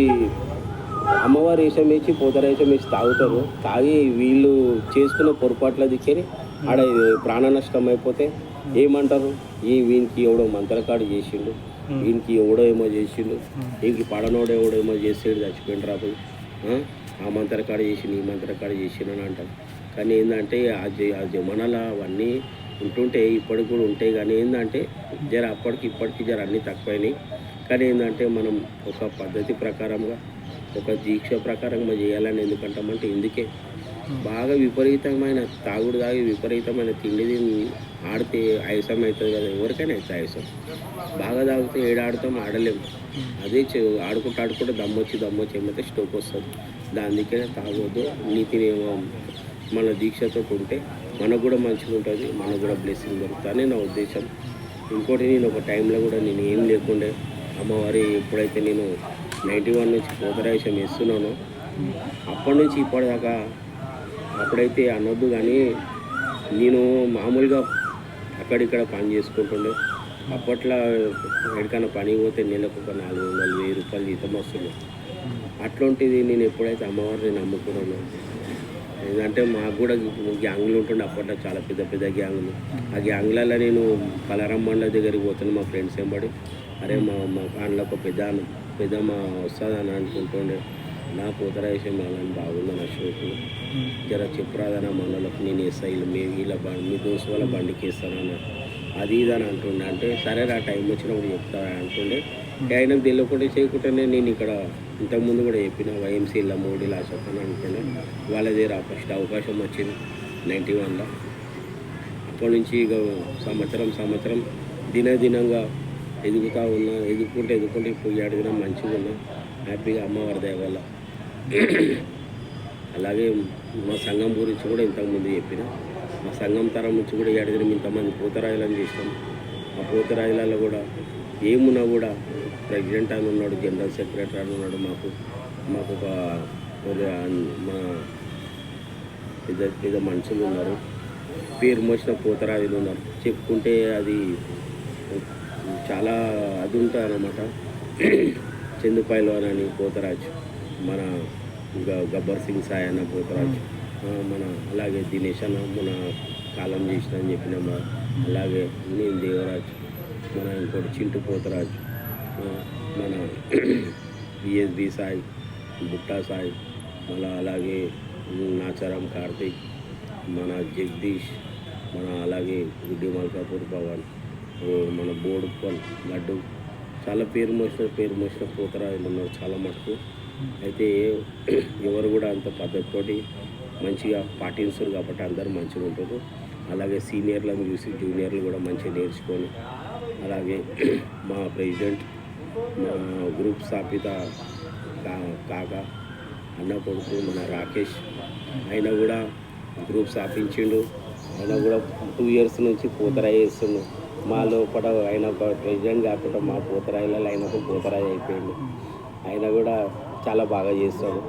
అమ్మవారి వేషం వేసి పోతర వేషం వేసి తాగి వీళ్ళు చేసుకున్న పొరపాట్ల దిక్కేని ఆడ ప్రాణ నష్టం అయిపోతే ఏమంటారు, వీనికి ఎవడో మంత్రకాడు చేసిండు, వీనికి ఎవడో ఏమో చేసిండు, వీనికి పడనోడు ఎవడేమో చేసాడు చచ్చిపోయిన రాబోయి ఆ మంత్రకాడు చేసిండు ఈ మంత్రకాడు చేసిండు అని అంటారు. కానీ ఏంటంటే ఆ జమానాలో అవన్నీ ఉంటుంటే ఇప్పటికి కూడా ఉంటాయి. కానీ ఏంటంటే ఇప్పటికి అన్నీ తక్కువైనాయి. కానీ ఏంటంటే మనం ఒక పద్ధతి ప్రకారంగా ఒక దీక్ష ప్రకారంగా చేయాలని ఎందుకంటామంటే ఇందుకే బాగా విపరీతమైన తాగుడు తాగి విపరీతమైన తిండి ఆడితే ఆయాసం అవుతుంది కదా, ఎవరికైనా అవుతుంది ఆయాసం. బాగా తాగితే ఆడతాం ఆడలేము. అదే ఆడుకుంటూ దమ్మొచ్చి ఏమైతే స్ట్రోక్ వస్తుంది. అందుకే తాగొద్దు. నీతి నియమం మన దీక్షతో ఉంటే మనకు కూడా మంచిగా ఉంటుంది, మనకు కూడా బ్లెస్సింగ్ దొరుకుతుందని నా ఉద్దేశం. ఇంకోటి నేను ఒక టైంలో కూడా నేను ఏం లేకుండే అమ్మవారి ఎప్పుడైతే నేను 91 నుంచి పోతరాజం వేస్తున్నానో అప్పటి నుంచి ఇప్పటిదాకా అప్పుడైతే అనొద్దు కానీ నేను మామూలుగా అక్కడిక్కడ పని చేసుకుంటుండే. అప్పట్లో ఎక్కడికైనా పని పోతే నెలకు ఒక 400-1000 రూపాయలు జీతం వస్తుంది. అట్లాంటిది నేను ఎప్పుడైతే అమ్మవారిని నమ్ముకున్నానో, ఎందుకంటే మాకు కూడా గ్యాంగులు ఉంటుండే అప్పట్లో, చాలా పెద్ద పెద్ద గ్యాంగులు. ఆ గ్యాంగులలో నేను పలారం బండ్ల దగ్గరికి పోతాను మా ఫ్రెండ్స్ వెంబడి. అరే మా అందులో ఒక పెద్దమ్మ వస్తుందని అనుకుంటుండే. నా పోతరాజం వెళ్ళని బాగుంది నా షోకు, జర చెప్పురాదన్న మనలకు నేను వేస్తా, వీళ్ళ బండి మీ దోస్తు వాళ్ళ బండికి వేస్తానన్న అది ఇది అని అంటుండే. అంటే సరే ఆ టైం వచ్చినప్పుడు చెప్తా అంటుండే. ఆయనకు తెలియకుండా చేయకుండానే నేను ఇక్కడ ఇంతకుముందు కూడా చెప్పిన వైఎంసీలో మోడీలో అశోక్ అని అనుకుండే. వాళ్ళ దగ్గర ఫస్ట్ అవకాశం వచ్చింది 91లో. అప్పటి నుంచి ఇక సంవత్సరం దినదినంగా ఎదుగుతూ ఉన్నా, ఎదుర్కొంటే ఇప్పుడు అడిగినా మంచిగా ఉన్నా, హ్యాపీగా అమ్మవారి దయ వల్ల. అలాగే మా సంఘం గురించి కూడా ఇంతకుముందు చెప్పిన, మా సంఘం తరం నుంచి కూడా అడిగిన ఇంతమంది పోతరాయిలను చేసినాం. ఆ పోతరాయిలలో కూడా ఏమున్నా కూడా ప్రెసిడెంట్ అని ఉన్నాడు, జనరల్ సెక్రటరీ అని ఉన్నాడు. మాకు ఒక మా పెద్ద మనుషులు ఉన్నారు, పేరు మోసిన పోతరాజులు ఉన్నారు. చెప్పుకుంటే అది చాలా అది ఉంటుంది అన్నమాట. చందుపాయలు అని పోతరాజు, మన గబ్బర్ సింగ్ సాయ్ అన్న పోతరాజు, మన అలాగే దినేష్ అన్న మన కాలం చేసిన అని చెప్పిన, అలాగే నేను దేవరాజు, మన ఇంకోటి చింటు పోతరాజు, మన బిఎస్బి సాయి, బుట్టా సాయి, మళ్ళీ అలాగే నాచారం కార్తీక్, మన జగదీష్, మన అలాగే గుడ్డి మల్కాపూర్ పవన్, మన బోడుప్పల్ లడ్డు, చాలా పేరు మోసిన పోతరాజులు ఉన్నారు చాలా మటుకు. అయితే ఎవరు కూడా అంత పద్ధతితోటి మంచిగా పాటిస్తారు కాబట్టి అందరూ మంచిగా ఉంటారు. అలాగే సీనియర్లను చూసి జూనియర్లు కూడా మంచిగా నేర్చుకొని, అలాగే మా ప్రెసిడెంట్ మా గ్రూప్ స్థాపిత కాక అన్న కొడుకు మన రాకేష్, ఆయన కూడా గ్రూప్ స్థాపించిండు. ఆయన కూడా 2 years నుంచి పోతరాయి వేస్తుండు. మా లోపల ఆయన ఒక ప్రెసిడెంట్ కాకుండా మా పోతరాయిలలో ఆయన ఒక పోతరాయి అయిపోయిండు. ఆయన కూడా చాలా బాగా చేస్తాడు.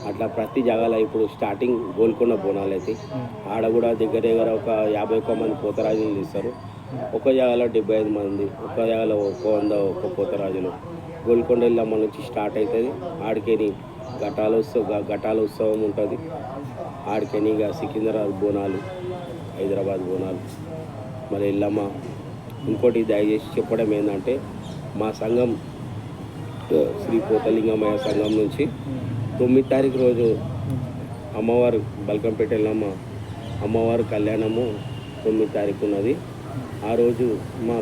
అట్లా ప్రతి జాగాలో ఇప్పుడు స్టార్టింగ్ గోల్కొండ బోనాలు అయితే ఆడ కూడా దగ్గర ఒక 51 మంది పోతరాజులు తీస్తారు. ఒక జాగాలో 75 మంది, ఒక జాగాలో 100 ఒక పోతరాజులు. గోల్కొండ ఎల్లమ్మ నుంచి స్టార్ట్ అవుతుంది. ఆడికేని ఘటాల ఉత్సవం ఉంటుంది. ఆడికేని ఇక సికింద్రాబాద్ బోనాలు, హైదరాబాద్ బోనాలు, మరి ఎల్లమ్మ. ఇంకోటి దయచేసి చెప్పడం ఏంటంటే, మా సంఘం శ్రీ పోతలింగమయ్య సంఘం నుంచి 9వ తారీఖు రోజు అమ్మవారు బల్కంపేట ఎల్లమ్మ అమ్మవారు కళ్యాణము 9వ తారీఖు ఉన్నది. ఆ రోజు మా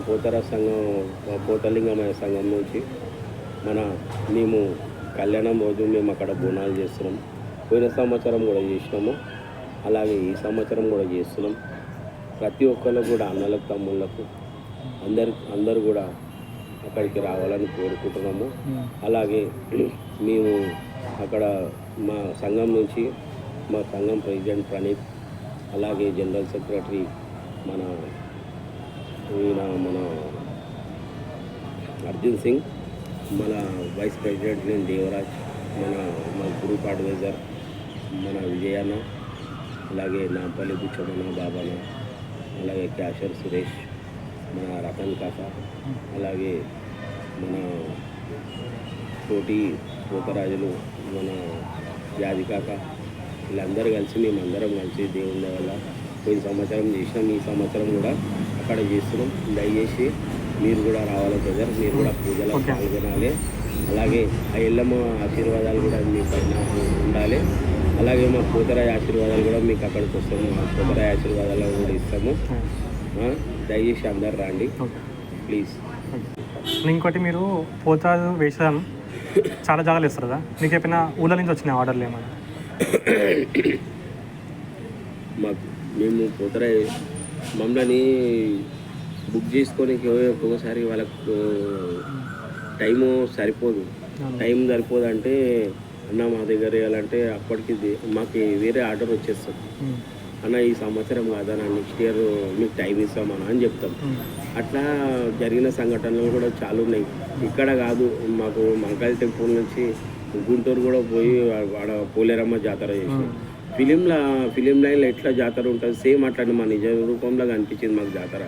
పోతలింగమయ్య సంఘం నుంచి మేము కళ్యాణం రోజు మేము అక్కడ బోనాలు చేస్తున్నాం. పోయిన సంవత్సరం కూడా చేసినాము, అలాగే ఈ సంవత్సరం కూడా చేస్తున్నాం. ప్రతి ఒక్కరు కూడా అన్నలకు తమ్ముళ్ళకు అందరూ కూడా అక్కడికి రావాలని కోరుకుంటున్నాము. అలాగే మేము అక్కడ మా సంఘం నుంచి మా సంఘం ప్రెసిడెంట్ ప్రణీత్, అలాగే జనరల్ సెక్రటరీ మన అర్జున్ సింగ్, మన వైస్ ప్రెసిడెంట్ నేను దేవరాజ్, మన గ్రూప్ అడ్వైజర్ మన విజయన్న, అలాగే నాంపల్లి బుచ్చమన్న బాబాన, అలాగే క్యాషర్ సురేష్, మన రతన్ కాక, అలాగే మన తోటి పోతరాజులు మన యాది కాక, వీళ్ళందరూ కలిసి మేమందరం కలిసి దేవుని వల్ల పోయిన సంవత్సరం చేసినాం. ఈ సంవత్సరం కూడా అక్కడ చేస్తున్నాం. దయచేసి మీరు కూడా రావాలి బ్రదర్, మీరు కూడా పూజలో పాల్గొనాలి. అలాగే ఆ ఎల్లమ్మ ఆశీర్వాదాలు కూడా మీ పైన ఉండాలి. అలాగే మా పోతరాయి ఆశీర్వాదాలు కూడా మీకు అక్కడికి వస్తాము. మా పోతరాయి ఆశీర్వాదాలు కూడా ఇస్తాము. దయచేసి అందరు రండి ప్లీజ్. ఇంకోటి, మీరు పోతరాజు వేషం చాలా జాగాలు ఇస్తారు కదా, మీకు ఎప్పుడైనా ఊళ్ళ నుంచి వచ్చినాయి ఆర్డర్లు ఏమన్నా? మేము పోతరాయి మమ్మల్ని బుక్ చేసుకొని ఒక్కొక్కసారి వాళ్ళకు టైం సరిపోదు అంటే అన్న మా దగ్గర వేయాలంటే అప్పటికి మాకు వేరే ఆర్డర్ వచ్చేస్తుంది. అన్న ఈ సంవత్సరం కాదా, నెక్స్ట్ ఇయర్ మీకు టైం ఇస్తామన్నా అని చెప్తాం. అట్లా జరిగిన సంఘటనలు కూడా చాలా ఉన్నాయి. ఇక్కడ కాదు, మాకు మంకాళ టెంపుల్ నుంచి గుంటూరు కూడా పోయి ఆడ పోలేరమ్మ జాతర చేసి ఫిలిం లైన్లో ఎట్లా జాతర ఉంటుంది సేమ్ అట్లాంటి మా నిజ రూపంలో కనిపించింది మాకు జాతర.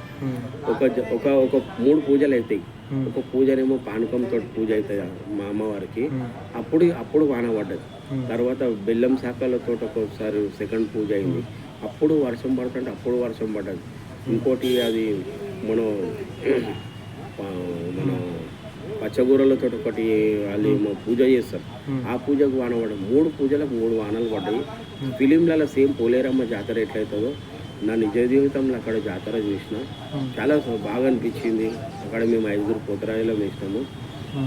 ఒక 3 పూజలు అవుతాయి. ఒక పూజనేమో పానకంతో పూజ అవుతుంది మా అమ్మవారికి, అప్పుడు వాన పడ్డది. తర్వాత బెల్లం శాఖలతో ఒకసారి సెకండ్ పూజ అయింది, అప్పుడు వర్షం పడుతుంటే అప్పుడు వర్షం పడ్డది. ఇంకోటి అది మన పచ్చగూరలతో ఒకటి వాళ్ళు పూజ చేస్తారు, ఆ పూజకు వాన పడ్డది. 3 పూజలకు 3 వానలు పడ్డాయి. ఫిలింలలో సేమ్ పోలేరమ్మ జాతర ఎట్లయితుందో నా నిజ జీవితంలో అక్కడ జాతర చూసిన చాలా బాగా అనిపించింది. అక్కడ మేము 5 పోతరాయిలో వేసినాము,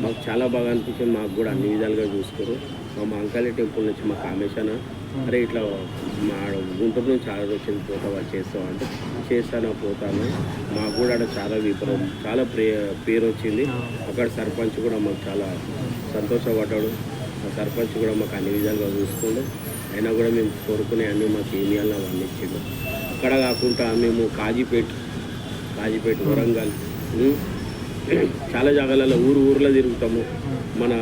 మాకు చాలా బాగా అనిపించింది. మాకు కూడా అన్ని విధాలుగా చూసుకోరు. మా మంకాళి టెంపుల్ నుంచి మా కామేశాన అరే ఇట్లా మా గుంటూరు నుంచి ఆర్డర్ వచ్చింది, పోతావా చేస్తావా అంటే చేస్తాను పోతాను. మాకు కూడా అక్కడ చాలా పేరు వచ్చింది. అక్కడ సర్పంచ్ కూడా మాకు చాలా సంతోషపడ్డాడు. ఆ సర్పంచ్ కూడా మాకు అన్ని విధాలుగా చూసుకోండు. అయినా కూడా మేము కోరుకునే అన్నీ మాకు ఏమి అవన్నీ ఇచ్చిండు. అక్కడ కాకుండా మేము కాజీపేట వరంగల్ చాలా జాగాలలో ఊర్లో తిరుగుతాము. మన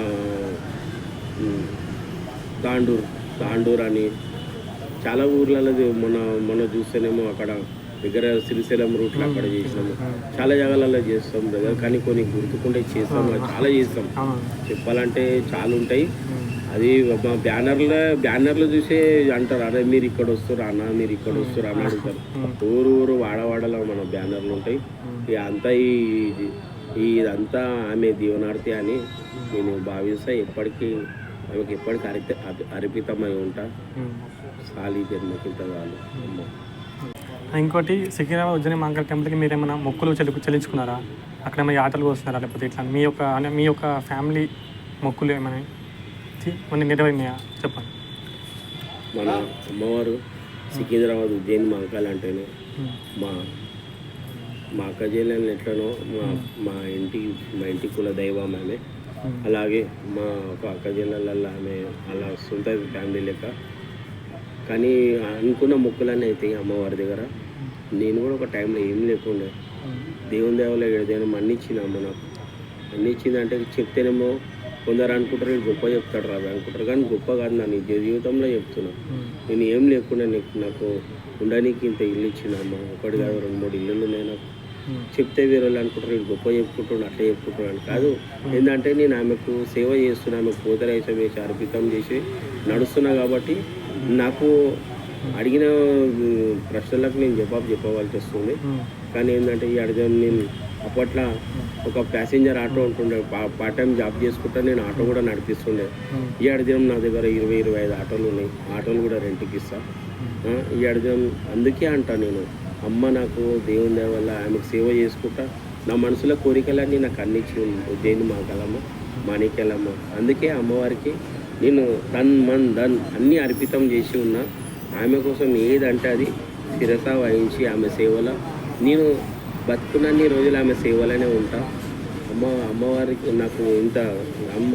తాండూరు అని చాలా ఊర్లలో మొన్న చూస్తేనేమో అక్కడ దగ్గర శ్రీశైలం రూట్లో అక్కడ చేసినాము. చాలా జాగాలలో చేస్తాం బ్రదర్, కానీ కొన్ని గుర్తుకుంటే చేస్తాం, చాలా చేస్తాం. చెప్పాలంటే చాలా ఉంటాయి. అది మా బ్యానర్లు చూసే అంటారు, అరే మీరు ఇక్కడ వస్తారు అన్న, మీరు ఇక్కడ వస్తారు అని అడుగుతారు. ఊరు వాడవాడలో మన బ్యానర్లు ఉంటాయి. అంతా ఇదంతా ఆమె దీవనార్థి అని నేను భావిస్తా. ఆమెకి ఎప్పటికీ అర్పితమై ఉంటా. సాలి జన్మకింత వాళ్ళు. ఇంకోటి సికింద్రాబాద్ ఉజ్జయిని మహాకాళి టెంపుల్కి మీరు ఏమైనా మొక్కులు చెల్లించుకున్నారా? అక్కడ ఏమైనా ఆటలు వస్తున్నారా? లేకపోతే ఇట్లా మీ యొక్క ఫ్యామిలీ మొక్కులు ఏమైనా నెరవేరినాయా చెప్పండి. మన అమ్మవారు సికింద్రాబాద్ ఉజ్జయిని మహాకాళి అంటేనే మా అక్క చెల్లెలు ఎట్లనో మా ఇంటి కుల దైవం ఆమె. అలాగే మా ఒక అక్క చెల్లెళ్ళల్లో ఆమె అలా ఉంటుంది ఫ్యామిలీ లెక్క. కానీ అనుకున్న మొక్కులన్నీ అవుతాయి అమ్మవారి దగ్గర. నేను కూడా ఒక టైంలో ఏం లేకుండే దేవుని దేవలో ఏదైనా అన్నిచ్చింది అమ్మ నాకు. అన్నిచ్చిందంటే చెప్తేనేమో కొందరు అనుకుంటారు వీడు గొప్ప చెప్తాడు రాబోయే అనుకుంటారు, కానీ గొప్ప కాదు. నా నిజ జీవితంలో చెప్తున్నా. నేను ఏం లేకుండా నాకు ఉండడానికి ఇంత ఇల్లు ఇచ్చిన అమ్మ. ఒకటి కాదు 2-3 ఇల్లులు ఉన్నాయి నాకు. చెప్తే వేరే వాళ్ళు అనుకుంటారు వీడు గొప్ప చెప్పుకుంటున్నాడు, అట్లా చెప్పుకుంటున్నాను కాదు. ఏంటంటే నేను ఆమెకు సేవ చేస్తున్నా, ఆమెకు పూతరేసం వేసి అర్పితం చేసి నడుస్తున్నా. కాబట్టి నాకు అడిగిన ప్రశ్నలకు నేను జవాబు చెప్పవలసి వస్తుంది. కానీ ఏంటంటే ఈ అడిగిన నేను అప్పట్లో ఒక ప్యాసింజర్ ఆటో ఉంటుండే, పార్ట్ టైం జాబ్ చేసుకుంటా నేను ఆటో కూడా నడిపిస్తుండే. ఈ అడిగిన నా దగ్గర 20-25 ఆటోలు ఉన్నాయి. ఆటోలు కూడా రెంట్కి ఇస్తా. ఈ అడిగిన అందుకే అంటా నేను, అమ్మ నాకు దేవుని దయ వల్ల ఆమెకు సేవ చేసుకుంటా నా మనసులో కోరికలన్నీ నాకు అన్నిచ్చి ఉజ్జయిని మహాకాళమ్మ మాణిక్యాలమ్మ. అందుకే అమ్మవారికి నేను ధన్ అన్నీ అర్పితం చేసి ఉన్నా. ఆమె కోసం ఏదంటే అది శిరస వహించి ఆమె సేవలో నేను బతుకున్నన్ని రోజులు ఆమె సేవలోనే ఉంటా. అమ్మవారికి నాకు ఇంత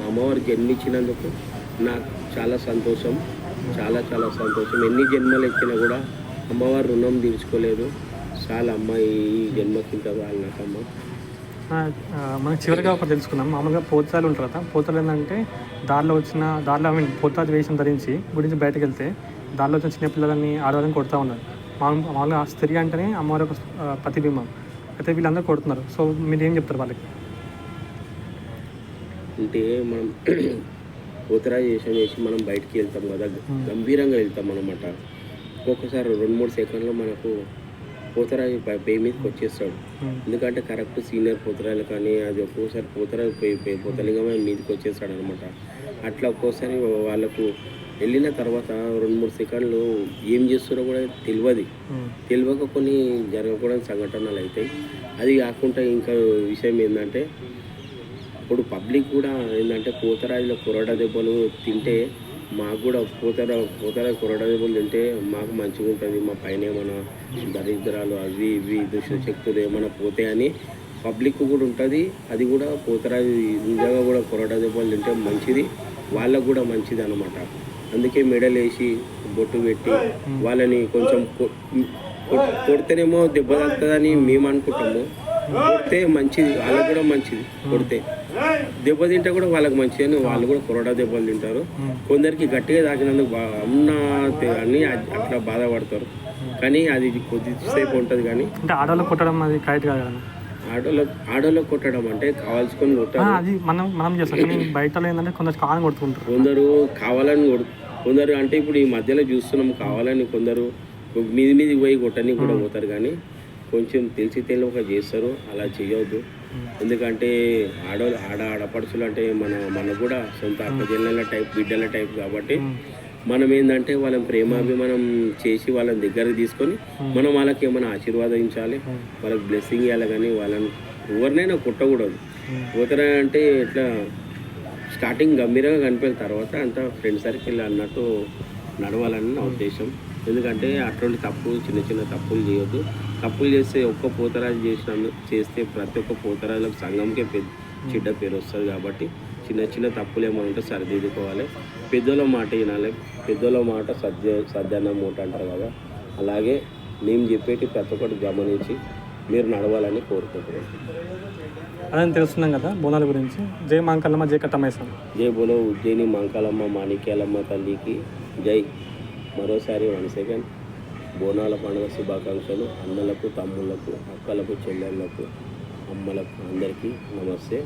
అమ్మవారికి జన్మించినందుకు నాకు చాలా సంతోషం, చాలా చాలా సంతోషం. ఎన్ని జన్మలు ఎక్కినా కూడా అమ్మవారు రుణం తీర్చుకోలేదు. చాలా అమ్మ ఈ జన్మకింత వాళ్ళు నాకమ్మ. మనం చివరిగా ఒకటి తెలుసుకుందాం. మామూలుగా పోతాలు ఉంటారు కదా, పోతాలు ఏంటంటే దారిలో పోతాది వేషం ధరించి గురించి బయటకు వెళ్తే దారిలో వచ్చిన చిన్నపిల్లలని ఆడవాళ్ళని కొడుతూ ఉన్నారు. మామూలుగా స్త్రీ అంటేనే అమ్మవారి ఒక ప్రతిబింబం. అయితే వీళ్ళందరూ కొడుతున్నారు. సో మీరు ఏం చెప్తారు వాళ్ళకి? అంటే మనం పోతరాజు వేషం వేసి మనం బయటికి వెళ్తాం కదా, గంభీరంగా వెళ్తాం అన్నమాట. ఒక్కొక్కసారి 2-3 సెకండ్లో మనకు పోతరాజు పే మీదకి వచ్చేస్తాడు. ఎందుకంటే కరెక్ట్ సీనియర్ పోతరాజులు కానీ అది ఒక్కొక్కసారి పోతరాజు పోతలింగమే మీదకి వచ్చేస్తాడు అనమాట. అట్లా ఒక్కోసారి వాళ్ళకు వెళ్ళిన తర్వాత 2-3 సెకండ్లు ఏం చేస్తారో కూడా తెలియక కొన్ని జరగకూడని సంఘటనలు అవుతాయి. అది కాకుండా ఇంకా విషయం ఏంటంటే ఇప్పుడు పబ్లిక్ కూడా ఏంటంటే పోతరాజుల కొరడ దెబ్బలు తింటే మాకు కూడా పోతరాజు కొరడ దెబ్బలు తింటే మాకు మంచిగా ఉంటుంది, మా పైన ఏమైనా దరిద్రాలు అవి ఇవి దుష్ట శక్తులు ఏమైనా పోతాయని పబ్లిక్ కూడా ఉంటుంది. అది కూడా పోతరాజు నిజంగా కూడా కొరడ దెబ్బలు తింటే మంచిది. వాళ్ళకు కూడా మంచిది అనమాట. అందుకే మెడలు వేసి బొట్టు పెట్టి వాళ్ళని కొంచెం కొడితేనేమో దెబ్బ తగ్గుతుందని మేము అనుకుంటాము. కొడితే మంచిది, వాళ్ళకు కూడా మంచిది. కొడితే దెబ్బ తింటే కూడా వాళ్ళకి మంచిది అని వాళ్ళు కూడా కొరడా దెబ్బలు తింటారు. కొందరికి గట్టిగా తాకినందుకు అని అట్లా బాధపడతారు. కానీ అది కొద్దిసేపు ఉంటుంది. కానీ అంటే ఆడవాళ్ళు కొట్టడం అది కరెక్ట్ కాదు కదా. ఆడోళ్ళకి కొట్టడం అంటే కావాల్సుకొని కొట్టారు. అది మనం చేస్తాం, కానీ బయట ఏంటంటే కొందరు కావాలని కొట్టుకుంటారు. కొందరు కావాలని కొందరు అంటే ఇప్పుడు ఈ మధ్యలో చూస్తున్నాం, కావాలని కొందరు మీది పోయి కొట్టని కూడా పోతారు. కానీ కొంచెం తెలిసి తెలియక చేస్తారు. అలా చేయొద్దు. ఎందుకంటే ఆడపడుచులు అంటే మనకు కూడా సొంత అక్కజెల్లెల టైప్, బిడ్డల టైప్ కాబట్టి మనం ఏంటంటే వాళ్ళని ప్రేమాభిమానం చేసి వాళ్ళని దగ్గరకు తీసుకొని మనం వాళ్ళకి ఏమైనా ఆశీర్వాదించాలి, వాళ్ళకి బ్లెస్సింగ్ ఇవ్వాలి. కానీ వాళ్ళని ఎవరినైనా కొట్టకూడదు. పోతారా అంటే ఇట్లా స్టార్టింగ్ గంభీరంగా కనిపోయిన తర్వాత అంతా ఫ్రెండ్ సర్కిల్ అన్నట్టు నడవాలని నా ఉద్దేశం. ఎందుకంటే అటువంటి చిన్న చిన్న తప్పులు చేయొద్దు. తప్పులు చేస్తే ఒక్క పోతరాజు చేస్తే ప్రతి ఒక్క పోతరాజులకు సంఘంకే చెడ్డ పేరు వస్తుంది. కాబట్టి చిన్న చిన్న తప్పులు ఏమైనా ఉంటే సరిదిద్దుకోవాలి. పెద్దోళ్ళ మాట వినాలి. పెద్దోళ్ళ మాట సద్యాన్న మూట అంటారు కదా, అలాగే మేము చెప్పేటి ప్రతి ఒక్కటి గమనించి మీరు నడవాలని కోరుకుంటున్నాం. అదని తెలుస్తున్నాం కదా బోనాల గురించి. జై మాంకాలమ్మ, జై కట్టమైసమ్మ. జై బోలో ఉజ్జయిని మాంకాలమ్మ మాణిక్యాలమ్మ తల్లికి జై. మరోసారి 1 సెకండ్ బోనాల పండుగ శుభాకాంక్షలు. అన్నలకు, తమ్ముళ్ళకు, అక్కలకు, చెల్లెళ్ళకు, అమ్మలకు అందరికీ నమస్తే.